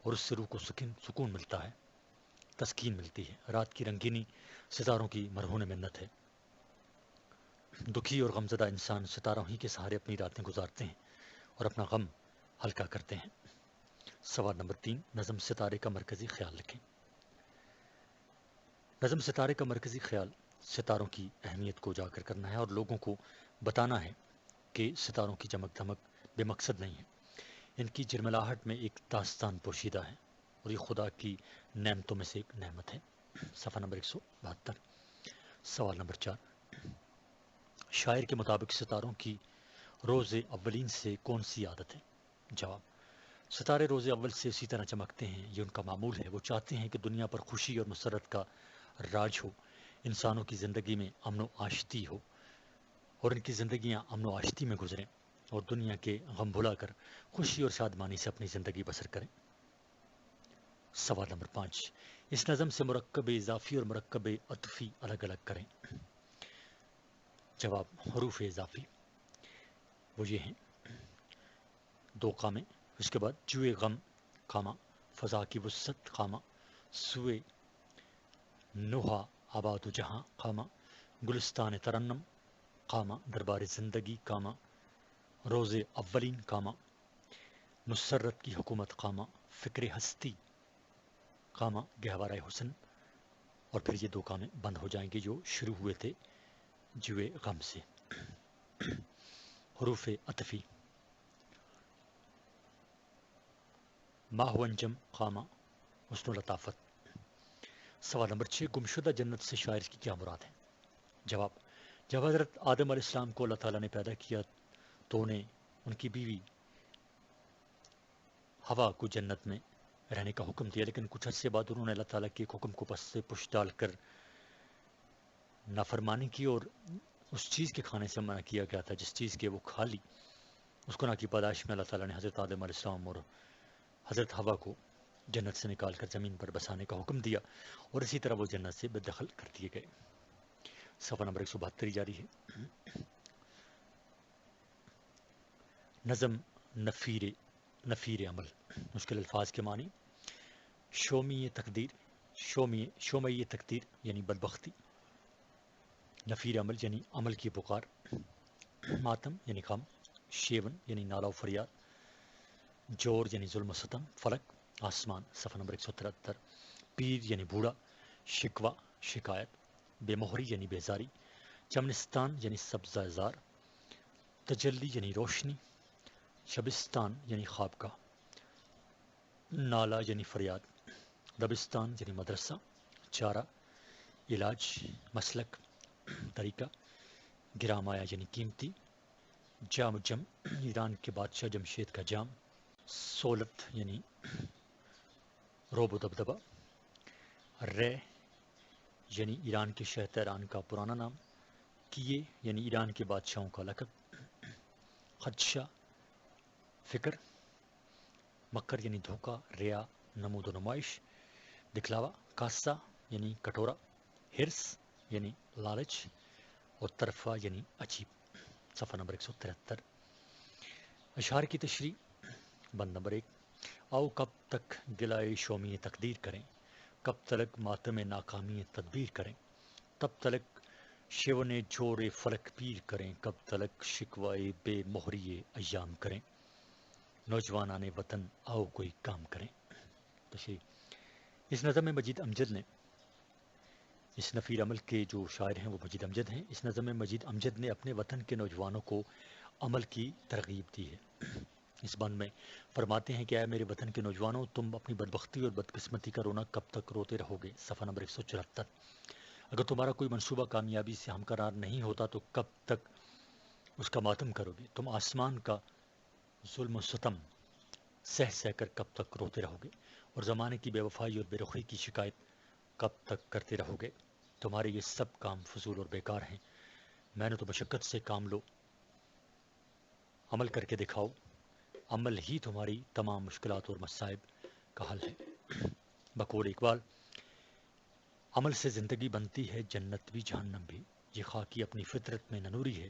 اور اس سے روح کو سکون ملتا ہے، تسکین ملتی ہے۔ رات کی رنگینی ستاروں کی مرہون منت ہے۔ دکھی اور غمزدہ انسان ستاروں ہی کے سہارے اپنی راتیں گزارتے ہیں اور اپنا غم ہلکا کرتے ہیں۔ سوال نمبر 3، نظم ستارے کا مرکزی خیال لکھیں۔ نظم ستارے کا مرکزی خیال ستاروں کی اہمیت کو اجاگر کرنا ہے اور لوگوں کو بتانا ہے کہ ستاروں کی چمک دھمک بے مقصد نہیں ہے، ان کی جرملاہٹ میں ایک داستان پوشیدہ ہے اور یہ خدا کی نعمتوں میں سے ایک نعمت ہے۔ صفحہ نمبر 172۔ سوال نمبر 4، شاعر کے مطابق ستاروں کی روز اولین سے کون سی عادت ہے؟ جواب، ستارے روز اول سے اسی طرح چمکتے ہیں، یہ ان کا معمول ہے۔ وہ چاہتے ہیں کہ دنیا پر خوشی اور مسرت کا راج ہو، انسانوں کی زندگی میں امن و آشتی ہو اور ان کی زندگیاں امن و آشتی میں گزریں اور دنیا کے غم بھلا کر خوشی اور شادمانی سے اپنی زندگی بسر کریں۔ سوال نمبر 5، اس نظم سے مرکب اضافی اور مرکب عطفی الگ الگ کریں۔ جواب، حروف اضافی وہ یہ ہیں، دو کامے، اس کے بعد جوئے غم کاما، فضا کی وسعت کاما، سوئے نوحہ آباد و جہاں کاما، گلستان ترنم کاما، دربار زندگی کاما، روز اولین کاما، مسرت کی حکومت کاما، فکر ہستی کاما، گہوارہ حسن، اور پھر یہ دو کامے بند ہو جائیں گے جو شروع ہوئے تھے جوئے غم سے۔ حروف عطفی، ماہ و انجم خامہ، حسن و لطافت۔ سوال نمبر 6، گمشدہ جنت سے شاعر کی کیا مراد ہے؟ جواب، جب حضرت آدم علیہ السلام کو اللہ تعالیٰ نے پیدا کیا تو انہیں ان کی بیوی ہوا کو جنت میں رہنے کا حکم دیا، لیکن کچھ عرصے بعد انہوں نے اللہ تعالیٰ کے ایک حکم کو پس سے پش ڈال کر نافرمانی کی اور اس چیز کے کھانے سے منع کیا گیا تھا جس چیز کے وہ کھا لی۔ اس گناہ کی پاداش میں اللہ تعالیٰ نے حضرت آدم علیہ السلام اور حضرت ہوا کو جنت سے نکال کر زمین پر بسانے کا حکم دیا اور اسی طرح وہ جنت سے بے دخل کر دیے گئے۔ صفحہ نمبر 172 جاری ہے۔ نظم نفیر عمل، مشکل الفاظ کے معنی، شومی تقدیر، شومی تقدیر یعنی بدبختی، نفیر عمل یعنی عمل کی پکار، ماتم یعنی غم، شیون یعنی نالا و فریاد، جور یعنی ظلم و ستم، فلک آسمان۔ صفحہ نمبر 173۔ پیر یعنی بوڑھا، شکوہ شکایت، بے مہری یعنی بیزاری، چمنستان یعنی سبزہ زار، تجلی یعنی روشنی، شبستان یعنی خوابگاہ، نالا یعنی فریاد، دبستان یعنی مدرسہ، چارہ علاج، مسلک طریقہ، گرامایا یعنی قیمتی، جام ایران کے بادشاہ جمشید کا جام، سولت یعنی روب و دبدبہ، رے یعنی ایران کے شہ تہران کا پرانا نام، کیے یعنی ایران کے بادشاہوں کا لقب، خدشہ فکر، مکر یعنی دھوکہ، ریا نمود و نمائش، دکھلاوا، کاسہ یعنی کٹورا، ہرس یعنی لالچ اور طرفہ یعنی عجیب۔ صفحہ نمبر 173۔ اشعار کی تشریح، بند نمبر 1، آؤ کب تک گلائے شومی تقدیر کریں، کب تلک ماتم ناکامی تدبیر کریں، تب تلک شیون جور فلک پیر کریں، کب تلک شکوائے بے مہری ایام کریں، نوجوانان وطن آؤ کوئی کام کریں۔ تشریح، اس نظم میں مجید امجد نے، اس نفیر عمل کے جو شاعر ہیں وہ مجید امجد ہیں، اس نظم میں مجید امجد نے اپنے وطن کے نوجوانوں کو عمل کی ترغیب دی ہے۔ اس بند میں فرماتے ہیں کہ اے میرے وطن کے نوجوانوں، تم اپنی بدبختی اور بدقسمتی کا رونا کب تک روتے رہو گے؟ صفحہ نمبر 174۔ اگر تمہارا کوئی منصوبہ کامیابی سے ہمکنار نہیں ہوتا تو کب تک اس کا ماتم کرو گے؟ تم آسمان کا ظلم و ستم سہ سہ کر کب تک روتے رہو گے اور زمانے کی بے وفائی اور بے رخی کی شکایت کب تک کرتے رہو گے؟ تمہارے یہ سب کام فضول اور بیکار ہیں، میں نے تو مشقت سے کام لو، عمل کر کے دکھاؤ، عمل ہی تمہاری تمام مشکلات اور مصائب کا حل ہے۔ بقول اقبال، عمل سے زندگی بنتی ہے جنت بھی جہنم بھی، یہ خاکی اپنی فطرت میں نہ نوری ہے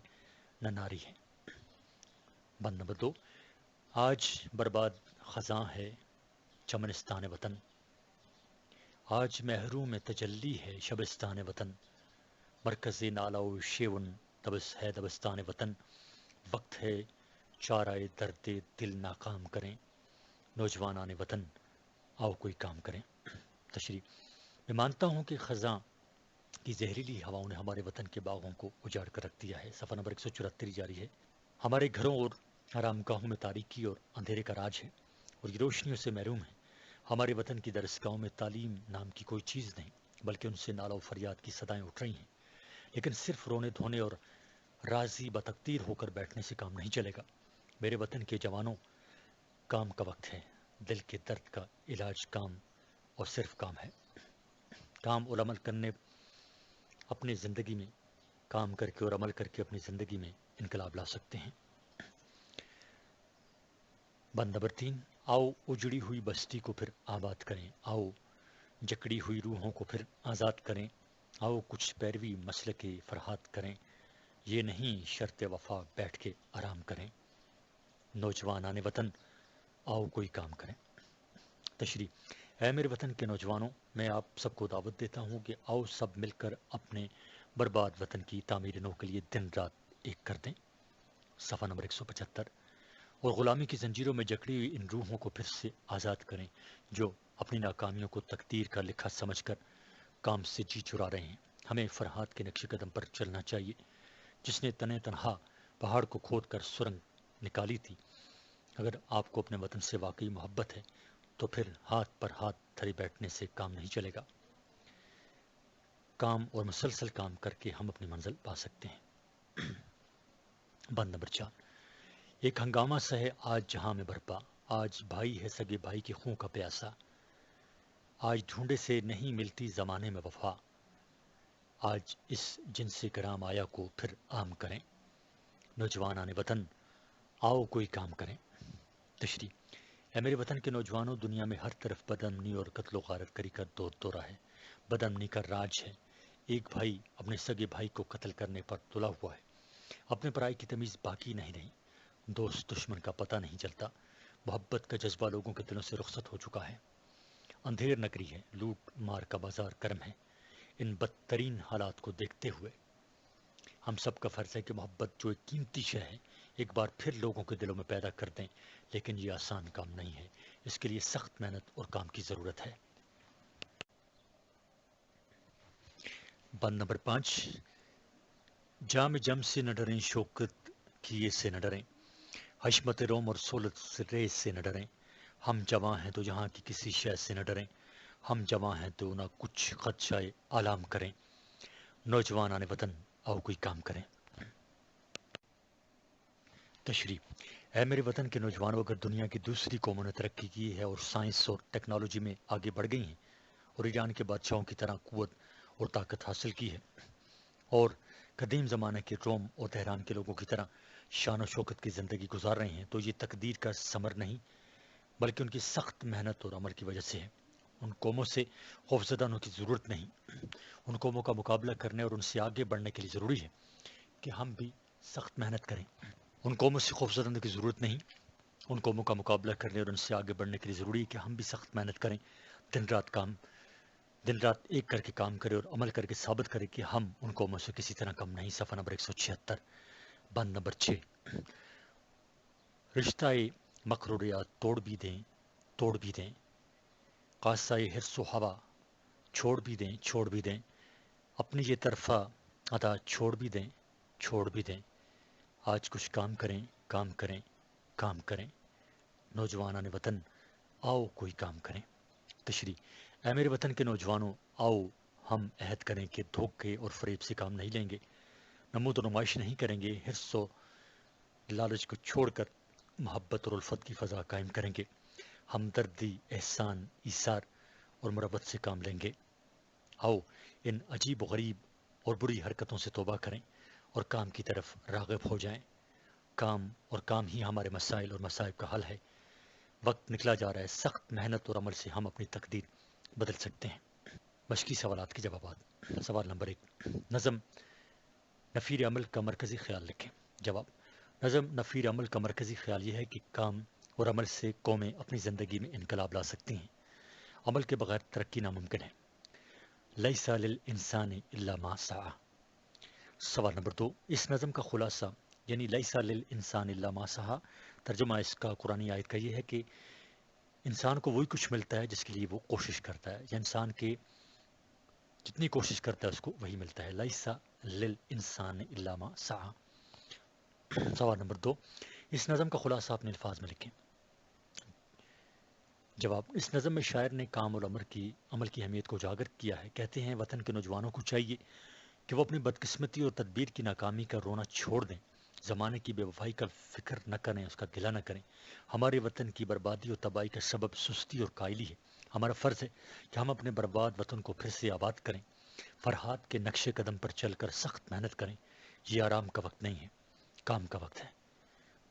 نہ ناری ہے۔ بند نمبر 2، آج برباد خزاں ہے چمنستان وطن، آج محروم تجلی ہے شبستان وطن، مرکز نالا و شیون ہے دبستان وطن، وقت ہے چارہ درد دل ناکام کریں، نوجوانان وطن آؤ کوئی کام کریں۔ تشریح، میں مانتا ہوں کہ خزاں کی زہریلی ہواؤں نے ہمارے وطن کے باغوں کو اجاڑ کر رکھ دیا ہے۔ صفحہ نمبر 174 جاری ہے۔ ہمارے گھروں اور آرام گاہوں میں تاریکی اور اندھیرے کا راج ہے، اور یہ روشنیوں سے محروم ہے۔ ہمارے وطن کی درسگاہوں میں تعلیم نام کی کوئی چیز نہیں، بلکہ ان سے نالہ و فریاد کی صدائیں اٹھ رہی ہیں۔ لیکن صرف رونے دھونے اور راضی بتقدیر ہو کر بیٹھنے سے کام نہیں چلے گا۔ میرے وطن کے جوانوں، کام کا وقت ہے۔ دل کے درد کا علاج کام اور صرف کام ہے۔ کام اور عمل کرنے اپنی زندگی میں کام کر کے اور عمل کر کے اپنی زندگی میں انقلاب لا سکتے ہیں۔ بند نمبر 3، آؤ اجڑی ہوئی بستی کو پھر آباد کریں، آؤ جکڑی ہوئی روحوں کو پھر آزاد کریں، آؤ کچھ پیروی مسلک فرحات کریں، یہ نہیں شرط وفا بیٹھ کے آرام کریں۔ نوجوانان وطن، آؤ کوئی کام کریں۔ تشریح: اے میرے وطن کے نوجوانوں، میں آپ سب کو دعوت دیتا ہوں کہ آؤ سب مل کر اپنے برباد وطن کی تعمیر نو کے لیے دن رات ایک کر دیں۔ صفحہ نمبر 175۔ اور غلامی کی زنجیروں میں جکڑی ہوئی ان روحوں کو پھر سے آزاد کریں جو اپنی ناکامیوں کو تقدیر کا لکھا سمجھ کر کام سے جی چرا رہے ہیں۔ ہمیں فرحات کے نقش قدم پر چلنا چاہیے، جس نے تنہ تنہا پہاڑ کو کھود کر سرنگ نکالی تھی۔ اگر آپ کو اپنے وطن سے واقعی محبت ہے تو پھر ہاتھ پر ہاتھ دھرے بیٹھنے سے کام نہیں چلے گا۔ کام اور مسلسل کام کر کے ہم اپنی منزل پا سکتے ہیں۔ بند نمبر 4، ایک ہنگامہ سا ہے آج جہاں میں برپا، آج بھائی ہے سگے بھائی کے خون کا پیاسا، آج ڈھونڈے سے نہیں ملتی زمانے میں وفا، آج اس جن سے کرام آیا کو پھر عام کریں۔ نوجوانان وطن، آؤ کوئی کام کریں۔ تشریح: اے میرے وطن کے نوجوانوں، دنیا میں ہر طرف بدامنی اور قتل و غارت کری کا دورہ ہے۔ بدامنی کا راج ہے۔ ایک بھائی اپنے سگے بھائی کو قتل کرنے پر تلا ہوا ہے۔ اپنے پرائی کی تمیز باقی نہیں رہی۔ دوست دشمن کا پتہ نہیں چلتا۔ محبت کا جذبہ لوگوں کے دلوں سے رخصت ہو چکا ہے۔ اندھیر نگری ہے، لوٹ مار کا بازار گرم ہے۔ ان بدترین حالات کو دیکھتے ہوئے ہم سب کا فرض ہے کہ محبت جو ایک قیمتی شے ہے، ایک بار پھر لوگوں کے دلوں میں پیدا کر دیں۔ لیکن یہ آسان کام نہیں ہے، اس کے لیے سخت محنت اور کام کی ضرورت ہے۔ بند نمبر 5، جام جم سے نہ ڈریں، شوکت کیے سے نہ ڈریں، حشمت روم اور سولت ریس سے نہ ڈریں۔ ہم جواں ہیں تو جہاں کی کسی شے سے نہ ڈریں، ہم جواں ہیں تو نہ کچھ خدشہ عالم کریں۔ نوجوانان وطن، آؤ کوئی کام کریں۔ تشریح: اے میرے وطن کے نوجوانوں، اگر دنیا کی دوسری قوموں نے ترقی کی ہے اور سائنس اور ٹیکنالوجی میں آگے بڑھ گئی ہیں اور ایران کے بادشاہوں کی طرح قوت اور طاقت حاصل کی ہے، اور قدیم زمانے کے روم اور تہران کے لوگوں کی طرح شان و شوکت کی زندگی گزار رہے ہیں، تو یہ تقدیر کا ثمر نہیں بلکہ ان کی سخت محنت اور عمل کی وجہ سے ہے۔ ان قوموں سے خوفزدہ ہونے کی ضرورت نہیں۔ ان قوموں کا مقابلہ کرنے اور ان سے آگے بڑھنے کے لیے ضروری ہے کہ ہم بھی سخت محنت کریں۔ ان قوموں سے خوفزدہ ہونے کی ضرورت نہیں۔ ان قوموں کا مقابلہ کرنے اور ان سے آگے بڑھنے کے لیے ضروری ہے کہ ہم بھی سخت محنت کریں، دن رات ایک کر کے کام کریں اور عمل کر کے ثابت کریں کہ ہم ان قوموں سے کسی طرح کم نہیں۔ صفحہ نمبر 176۔ بند نمبر 6، رشتہ مقروریات توڑ بھی دیں، قاصہ حرص و ہوا چھوڑ بھی دیں، اپنی یہ طرفہ عطا چھوڑ بھی دیں۔ آج کچھ کام کریں۔ نوجوانان وطن، آؤ کوئی کام کریں۔ تشریح: اے میرے وطن کے نوجوانوں، آؤ ہم عہد کریں کہ دھوکے اور فریب سے کام نہیں لیں گے، نمود و نمائش نہیں کریں گے، حرص و لالچ کو چھوڑ کر محبت اور الفت کی فضا قائم کریں گے، ہمدردی، احسان، ایثار اور مربت سے کام لیں گے۔ آؤ ان عجیب و غریب اور بری حرکتوں سے توبہ کریں اور کام کی طرف راغب ہو جائیں۔ کام ہی ہمارے مسائل اور مصائب کا حل ہے۔ وقت نکلا جا رہا ہے، سخت محنت اور عمل سے ہم اپنی تقدیر بدل سکتے ہیں۔ مشقی سوالات کے جوابات۔ سوال نمبر 1، نظم نفیر عمل کا مرکزی خیال لکھیں۔ جواب: نظم نفیر عمل کا مرکزی خیال یہ ہے کہ کام اور عمل سے قومیں اپنی زندگی میں انقلاب لا سکتی ہیں۔ عمل کے بغیر ترقی ناممکن ہے۔ لیس للانسان الا ما سعی۔ سوال نمبر 2، اس نظم کا خلاصہ یعنی لیس للانسان الا ما سعی، ترجمہ اس کا قرآنی آیت کا یہ ہے کہ انسان کو وہی کچھ ملتا ہے جس کے لیے وہ کوشش کرتا ہے، یا انسان کے جتنی کوشش کرتا ہے اس کو وہی ملتا ہے. لیسا للانسان الا ما سعى. سوال نمبر 2، اس نظم کا خلاصہ اپنے الفاظ میں لکھیں. جواب، اس نظم میں شاعر نے کام اور عمل کی اہمیت کو اجاگر کیا ہے. کہتے ہیں وطن کے نوجوانوں کو چاہیے کہ وہ اپنی بدقسمتی اور تدبیر کی ناکامی کا رونا چھوڑ دیں، زمانے کی بے وفائی کا فکر نہ کریں، اس کا گلہ نہ کریں. ہمارے وطن کی بربادی اور تباہی کا سبب سستی اور قائلی ہے. ہمارا فرض ہے کہ ہم اپنے برباد وطن کو پھر سے آباد کریں. فرحات کے نقش قدم پر چل کر سخت محنت کریں. یہ آرام کا وقت نہیں ہے، کام کا وقت ہے.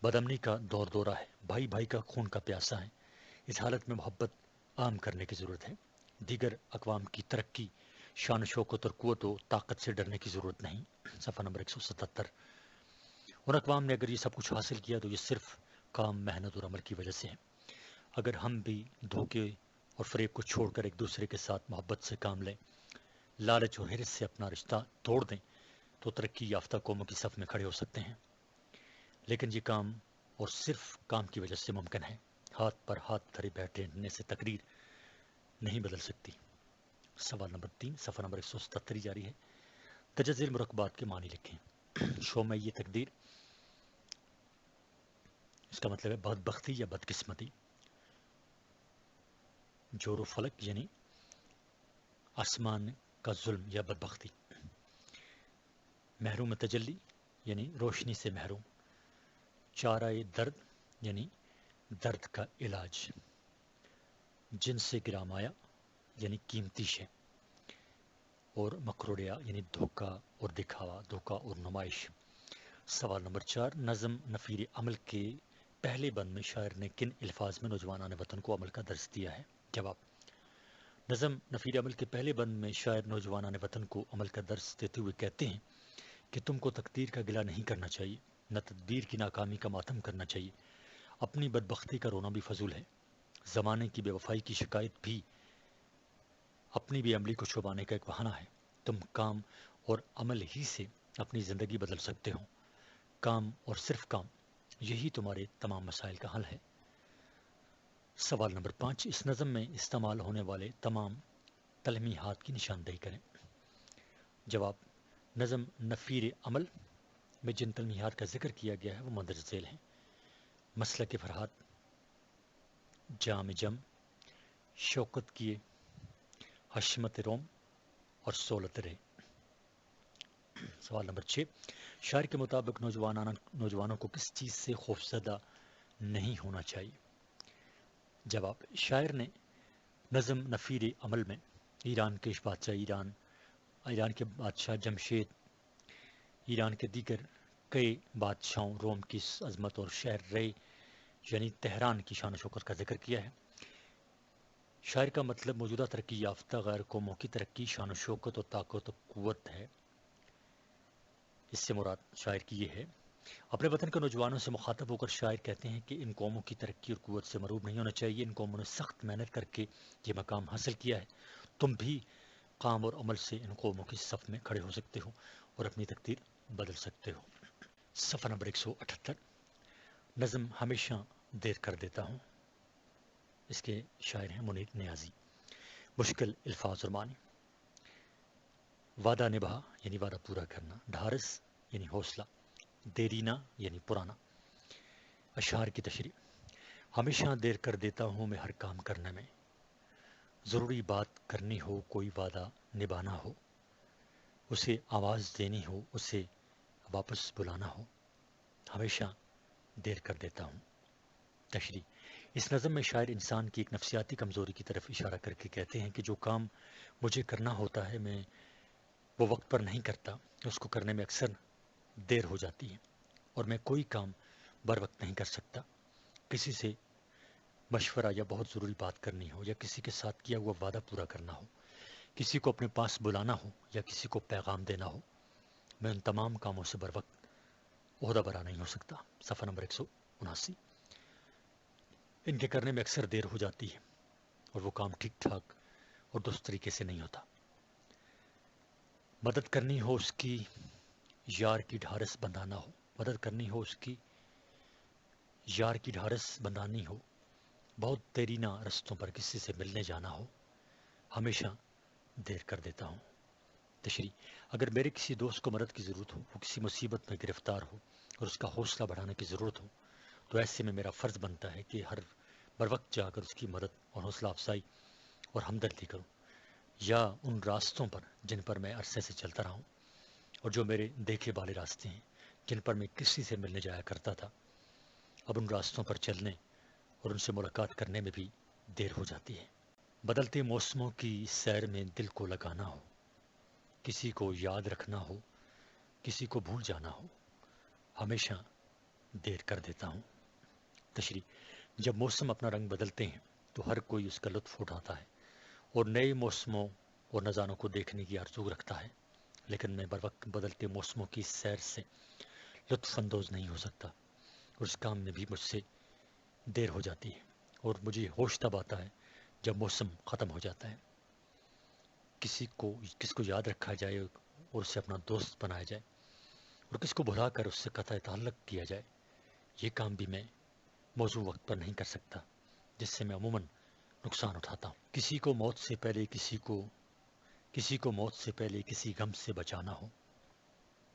بدامنی کا دور دورہ ہے، بھائی بھائی کا خون کا پیاسا ہے. اس حالت میں محبت عام کرنے کی ضرورت ہے. دیگر اقوام کی ترقی، شان و شوکت اور قوت و طاقت سے ڈرنے کی ضرورت نہیں. صفحہ نمبر 177. ان اقوام نے اگر یہ سب کچھ حاصل کیا تو یہ صرف کام، محنت اور عمل کی وجہ سے ہے. اگر ہم بھی دھوکے اور فریب کو چھوڑ کر ایک دوسرے کے ساتھ محبت سے کام لیں، لالچ اور حرص سے اپنا رشتہ توڑ دیں، تو ترقی یافتہ قوموں کی صف میں کھڑے ہو سکتے ہیں. لیکن یہ کام اور صرف کام کی وجہ سے ممکن ہے. ہاتھ پر ہاتھ دھرے بیٹھنے سے تقریر نہیں بدل سکتی. سوال نمبر 3، صفحہ نمبر 177 جاری ہے. درج ذیل مرکبات کے معنی لکھیں. شوم یہ تقدیر، اس کا مطلب ہے بدبختی یا بدقسمتی. جور و فلک یعنی آسمان کا ظلم یا بدبختی. محروم تجلی یعنی روشنی سے محروم. چارہ درد یعنی درد کا علاج. جن سے گرامایا یعنی قیمتی شے. اور مکروڑیا یعنی دھوکہ اور دکھاوا، دھوکہ اور نمائش. سوال نمبر 4، نظم نفیر عمل کے پہلے بند میں شاعر نے کن الفاظ میں نوجوانان وطن کو عمل کا درس دیا ہے؟ جواب، نظم نفیر عمل کے پہلے بند میں شاعر نوجوانان وطن کو عمل کا درس دیتے ہوئے کہتے ہیں کہ تم کو تقدیر کا گلہ نہیں کرنا چاہیے، نہ تدبیر کی ناکامی کا ماتم کرنا چاہیے. اپنی بدبختی کا رونا بھی فضول ہے. زمانے کی بے وفائی کی شکایت بھی اپنی بے عملی کو چھپانے کا ایک بہانہ ہے. تم کام اور عمل ہی سے اپنی زندگی بدل سکتے ہو. کام اور صرف کام، یہی تمہارے تمام مسائل کا حل ہے. سوال نمبر 5، اس نظم میں استعمال ہونے والے تمام تلمیحات کی نشاندہی کریں. جواب، نظم نفیر عمل میں جن تلمیحات کا ذکر کیا گیا ہے وہ مندرجہ ذیل ہیں. مسلک فرحات، جام جم، شوکت کیے، حشمت روم اور سولت رے. سوال نمبر 6، شاعر کے مطابق نوجوانوں کو کس چیز سے خوفزدہ نہیں ہونا چاہیے؟ جواب، شاعر نے نظم نفیر عمل میں ایران کے ایران کے بادشاہ جمشید، ایران کے دیگر کئی بادشاہوں، روم کی عظمت اور شہر رے یعنی تہران کی شان و شوکت کا ذکر کیا ہے. شاعر کا مطلب موجودہ ترقی یافتہ غیر قوموں کی ترقی، شان و شوکت اور طاقت و قوت ہے. اس سے مراد شاعر کی یہ ہے. اپنے وطن کے نوجوانوں سے مخاطب ہو کر شاعر کہتے ہیں کہ ان قوموں کی ترقی اور قوت سے مروب نہیں ہونا چاہیے. ان قوموں نے سخت محنت کر کے یہ مقام حاصل کیا ہے. تم بھی کام اور عمل سے ان قوموں کی صف میں کھڑے ہو سکتے ہو اور اپنی تقدیر بدل سکتے ہو. صفحہ نمبر 178، نظم ہمیشہ دیر کر دیتا ہوں. اس کے شاعر ہیں منیر نیازی. مشکل الفاظ اور معنی. وعدہ نبھا یعنی وعدہ پورا کرنا. ڈھارس یعنی حوصلہ. دیرینا یعنی پرانا. اشعار کی تشریح. ہمیشہ دیر کر دیتا ہوں میں ہر کام کرنے میں. ضروری بات کرنی ہو، کوئی وعدہ نبھانا ہو، اسے آواز دینی ہو، اسے واپس بلانا ہو، ہمیشہ دیر کر دیتا ہوں. تشریح. اس نظم میں شاعر انسان کی ایک نفسیاتی کمزوری کی طرف اشارہ کر کے کہتے ہیں کہ جو کام مجھے کرنا ہوتا ہے میں وہ وقت پر نہیں کرتا. اس کو کرنے میں اکثر دیر ہو جاتی ہے اور میں کوئی کام بر وقت نہیں کر سکتا. کسی سے مشورہ یا بہت ضروری بات کرنی ہو، یا کسی کے ساتھ کیا ہوا وعدہ پورا کرنا ہو، کسی کو اپنے پاس بلانا ہو یا کسی کو پیغام دینا ہو، میں ان تمام کاموں سے بر وقت عہدہ برا نہیں ہو سکتا. صفحہ نمبر 179. ان کے کرنے میں اکثر دیر ہو جاتی ہے اور وہ کام ٹھیک ٹھاک اور درست طریقے سے نہیں ہوتا. مدد کرنی ہو اس کی، یار کی ڈھارس بندھانا ہو. مدد کرنی ہو اس کی، یار کی ڈھارس بندھانی ہو، بہت دیرینہ رستوں پر کسی سے ملنے جانا ہو، ہمیشہ دیر کر دیتا ہوں. تشریح: اگر میرے کسی دوست کو مدد کی ضرورت ہو، وہ کسی مصیبت میں گرفتار ہو اور اس کا حوصلہ بڑھانے کی ضرورت ہو، تو ایسے میں میرا فرض بنتا ہے کہ ہر بروقت جا کر اس کی مدد اور حوصلہ افزائی اور ہمدردی کروں، یا ان راستوں پر جن پر میں عرصے سے چلتا رہا ہوں اور جو میرے دیکھے بالے راستے ہیں جن پر میں کسی سے ملنے جایا کرتا تھا، اب ان راستوں پر چلنے اور ان سے ملاقات کرنے میں بھی دیر ہو جاتی ہے۔ بدلتے موسموں کی سیر میں دل کو لگانا ہو، کسی کو یاد رکھنا ہو، کسی کو بھول جانا ہو، ہمیشہ دیر کر دیتا ہوں۔ تشریح: جب موسم اپنا رنگ بدلتے ہیں تو ہر کوئی اس کا لطف اٹھاتا ہے اور نئے موسموں اور نظاروں کو دیکھنے کی آرزو رکھتا ہے، لیکن میں بروقت بدلتے موسموں کی سیر سے لطف اندوز نہیں ہو سکتا اور اس کام میں بھی مجھ سے دیر ہو جاتی ہے، اور مجھے ہوش تب آتا ہے جب موسم ختم ہو جاتا ہے۔ کس کو یاد رکھا جائے اور اسے اپنا دوست بنایا جائے، اور کس کو بھلا کر اس سے قطع تعلق کیا جائے، یہ کام بھی میں موزوں وقت پر نہیں کر سکتا، جس سے میں عموماً نقصان اٹھاتا ہوں۔ کسی کو موت سے پہلے کسی غم سے بچانا ہو،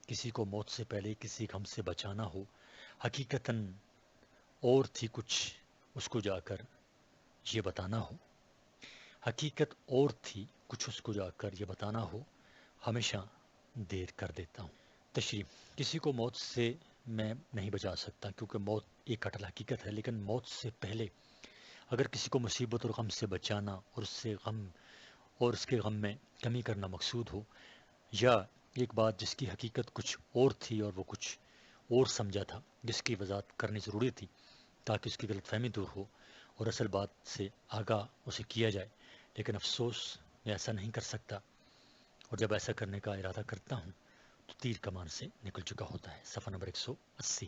کسی کو موت سے پہلے کسی غم سے بچانا ہو، حقیقتاً اور تھی کچھ اس کو جا کر یہ بتانا ہو، حقیقت اور تھی کچھ اس کو جا کر یہ بتانا ہو، ہمیشہ دیر کر دیتا ہوں۔ تشریح: کسی کو موت سے میں نہیں بچا سکتا کیونکہ موت ایک اٹل حقیقت ہے، لیکن موت سے پہلے اگر کسی کو مصیبت اور غم سے بچانا اور اس کے غم میں کمی کرنا مقصود ہو، یا ایک بات جس کی حقیقت کچھ اور تھی اور وہ کچھ اور سمجھا تھا، جس کی وضاحت کرنی ضروری تھی تاکہ اس کی غلط فہمی دور ہو اور اصل بات سے آگاہ اسے کیا جائے، لیکن افسوس میں ایسا نہیں کر سکتا، اور جب ایسا کرنے کا ارادہ کرتا ہوں تو تیر کمان سے نکل چکا ہوتا ہے۔ صفحہ نمبر 180۔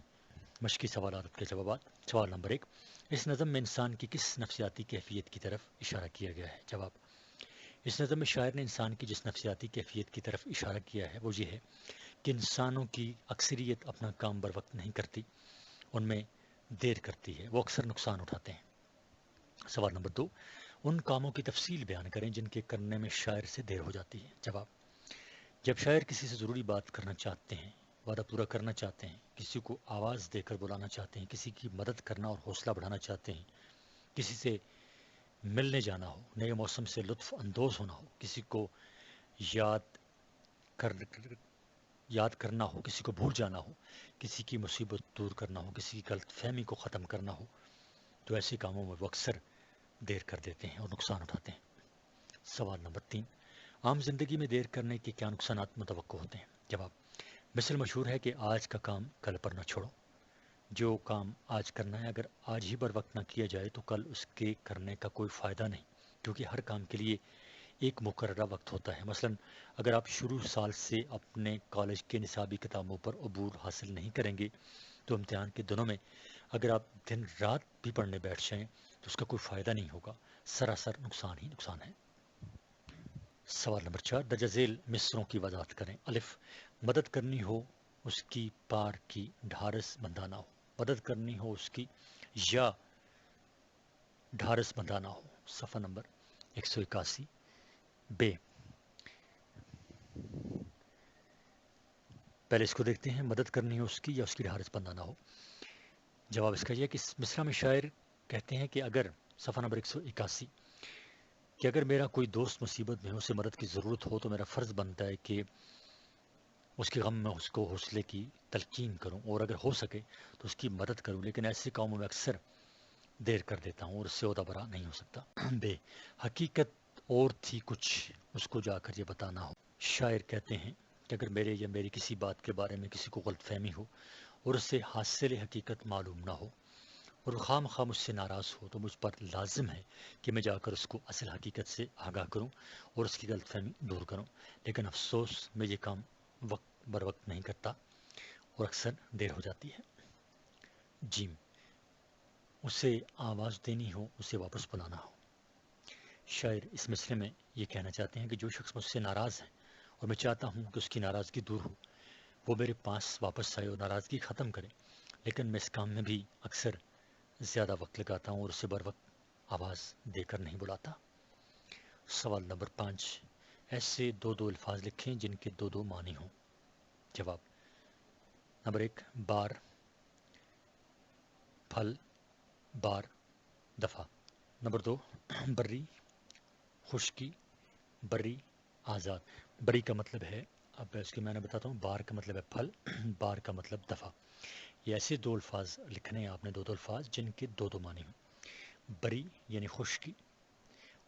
مشقی سوالات کے جوابات۔ سوال نمبر 1: اس نظم میں انسان کی کس نفسیاتی کیفیت کی طرف اشارہ کیا گیا ہے؟ جواب: اس نظم میں شاعر نے انسان کی جس نفسیاتی کیفیت کی طرف اشارہ کیا ہے وہ یہ ہے کہ انسانوں کی اکثریت اپنا کام بر وقت نہیں کرتی، ان میں دیر کرتی ہے، وہ اکثر نقصان اٹھاتے ہیں۔ سوال نمبر 2: ان کاموں کی تفصیل بیان کریں جن کے کرنے میں شاعر سے دیر ہو جاتی ہے۔ جواب: جب شاعر کسی سے ضروری بات کرنا چاہتے ہیں، وعدہ پورا کرنا چاہتے ہیں، کسی کو آواز دے کر بلانا چاہتے ہیں، کسی کی مدد کرنا اور حوصلہ بڑھانا چاہتے ہیں، کسی سے ملنے جانا ہو، نئے موسم سے لطف اندوز ہونا ہو، کسی کو یاد کر یاد کرنا ہو، کسی کو بھول جانا ہو، کسی کی مصیبت دور کرنا ہو، کسی کی غلط فہمی کو ختم کرنا ہو، تو ایسے کاموں میں وہ اکثر دیر کر دیتے ہیں اور نقصان اٹھاتے ہیں۔ سوال نمبر 3: عام زندگی میں دیر کرنے کے کیا نقصانات متوقع ہوتے ہیں؟ جواب: مثل مشہور ہے کہ آج کا کام کل پر نہ چھوڑو۔ جو کام آج کرنا ہے اگر آج ہی بر وقت نہ کیا جائے تو کل اس کے کرنے کا کوئی فائدہ نہیں، کیونکہ ہر کام کے لیے ایک مقررہ وقت ہوتا ہے۔ مثلا اگر آپ شروع سال سے اپنے کالج کے نصابی کتابوں پر عبور حاصل نہیں کریں گے تو امتحان کے دنوں میں اگر آپ دن رات بھی پڑھنے بیٹھ جائیں تو اس کا کوئی فائدہ نہیں ہوگا، سراسر نقصان ہی نقصان ہے۔ سوال نمبر 4: درجہ ذیل مصروں کی وضاحت کریں۔ الف: مدد کرنی ہو اس کی پار کی ڈھارس بندھانا ہو، مدد کرنی ہو اس کی یا ڈھارس بندھانا ہو۔ صفحہ نمبر 181۔ بے، پہلے اس کو دیکھتے ہیں، مدد کرنی ہو اس کی یا اس کی ڈھارس بندھانا ہو۔ جواب اس کا یہ ہے کہ اس مصرع میں شاعر کہتے ہیں کہ اگر صفحہ نمبر 181 کہ اگر میرا کوئی دوست مصیبت میں ہو، اسے مدد کی ضرورت ہو تو میرا فرض بنتا ہے کہ اس کے غم میں اس کو حوصلے کی تلقین کروں اور اگر ہو سکے تو اس کی مدد کروں، لیکن ایسے کاموں میں اکثر دیر کر دیتا ہوں اور اس سے عہدہ برا نہیں ہو سکتا۔ بے، حقیقت اور تھی کچھ اس کو جا کر یہ بتانا ہو۔ شاعر کہتے ہیں کہ اگر میرے یا میری کسی بات کے بارے میں کسی کو غلط فہمی ہو اور اس سے حاصل حقیقت معلوم نہ ہو اور وہ خواہ مخواہ مجھ سے ناراض ہو تو مجھ پر لازم ہے کہ میں جا کر اس کو اصل حقیقت سے آگاہ کروں اور اس کی غلط فہمی دور کروں، لیکن افسوس میں یہ کام وقت بر وقت نہیں کرتا اور اکثر دیر ہو جاتی ہے۔ جیم، اسے آواز دینی ہو، اسے واپس بلانا ہو۔ شاعر اس مصرے میں یہ کہنا چاہتے ہیں کہ جو شخص مجھ سے ناراض ہے اور میں چاہتا ہوں کہ اس کی ناراضگی دور ہو، وہ میرے پاس واپس آئے اور ناراضگی ختم کرے، لیکن میں اس کام میں بھی اکثر زیادہ وقت لگاتا ہوں اور اسے بر وقت آواز دے کر نہیں بلاتا۔ سوال نمبر 5: ایسے دو دو الفاظ لکھیں جن کے دو دو معنی ہوں۔ جواب: نمبر 1 بار، پھل، بار، دفعہ۔ نمبر 2 بری، خشکی، بری، آزاد۔ بری کا مطلب ہے، اب اس کے میں بتاتا ہوں، بار کا مطلب ہے پھل، بار کا مطلب دفعہ۔ یہ ایسے دو الفاظ لکھنے ہیں آپ نے، دو دو الفاظ جن کے دو دو معنی ہوں۔ بری یعنی خشکی،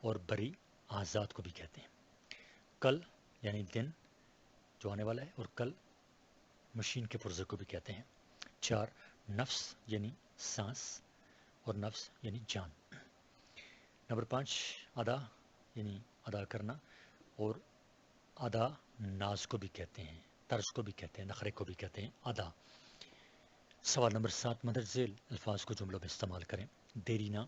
اور بری آزاد کو بھی کہتے ہیں۔ کل یعنی دن جو آنے والا ہے، اور کل مشین کے پرزے کو بھی کہتے ہیں۔ 4 نفس یعنی سانس، اور نفس یعنی جان۔ نمبر 5 ادا یعنی ادا کرنا، اور ادا ناز کو بھی کہتے ہیں، طرز کو بھی کہتے ہیں، نخرے کو بھی کہتے ہیں ادا۔ سوال نمبر 7 مندرجہ ذیل الفاظ کو جملوں میں استعمال کریں۔ دیرینا،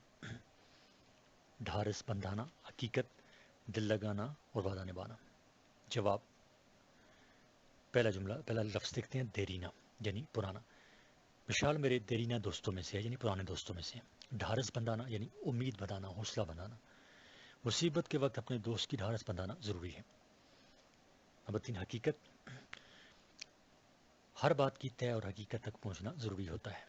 ڈھارس بندھانا، حقیقت، دل لگانا اور وعدہ نبھانا۔ جواب: پہلا جملہ، پہلا لفظ دیکھتے ہیں، دیرینا یعنی پرانا۔ مثال میرے دیرینا دوستوں میں سے ہے، یعنی پرانے دوستوں میں سے۔ ڈھارس بندھانا یعنی امید بندھانا، حوصلہ بندھانا۔ مصیبت کے وقت اپنے دوست کی ڈھارس بندھانا ضروری ہے۔ نمبر 3 حقیقت، ہر بات کی طے اور حقیقت تک پہنچنا ضروری ہوتا ہے۔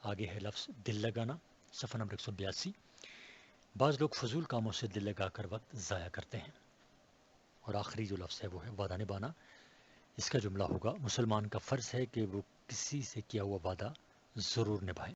آگے ہے لفظ دل لگانا، صفحہ نمبر 182۔ بعض لوگ فضول کاموں سے دل لگا کر وقت ضائع کرتے ہیں۔ اور آخری جو لفظ ہے وہ ہے وعدہ نبھانا۔ اس کا جملہ ہوگا: مسلمان کا فرض ہے کہ وہ کسی سے کیا ہوا وعدہ ضرور نبھائے۔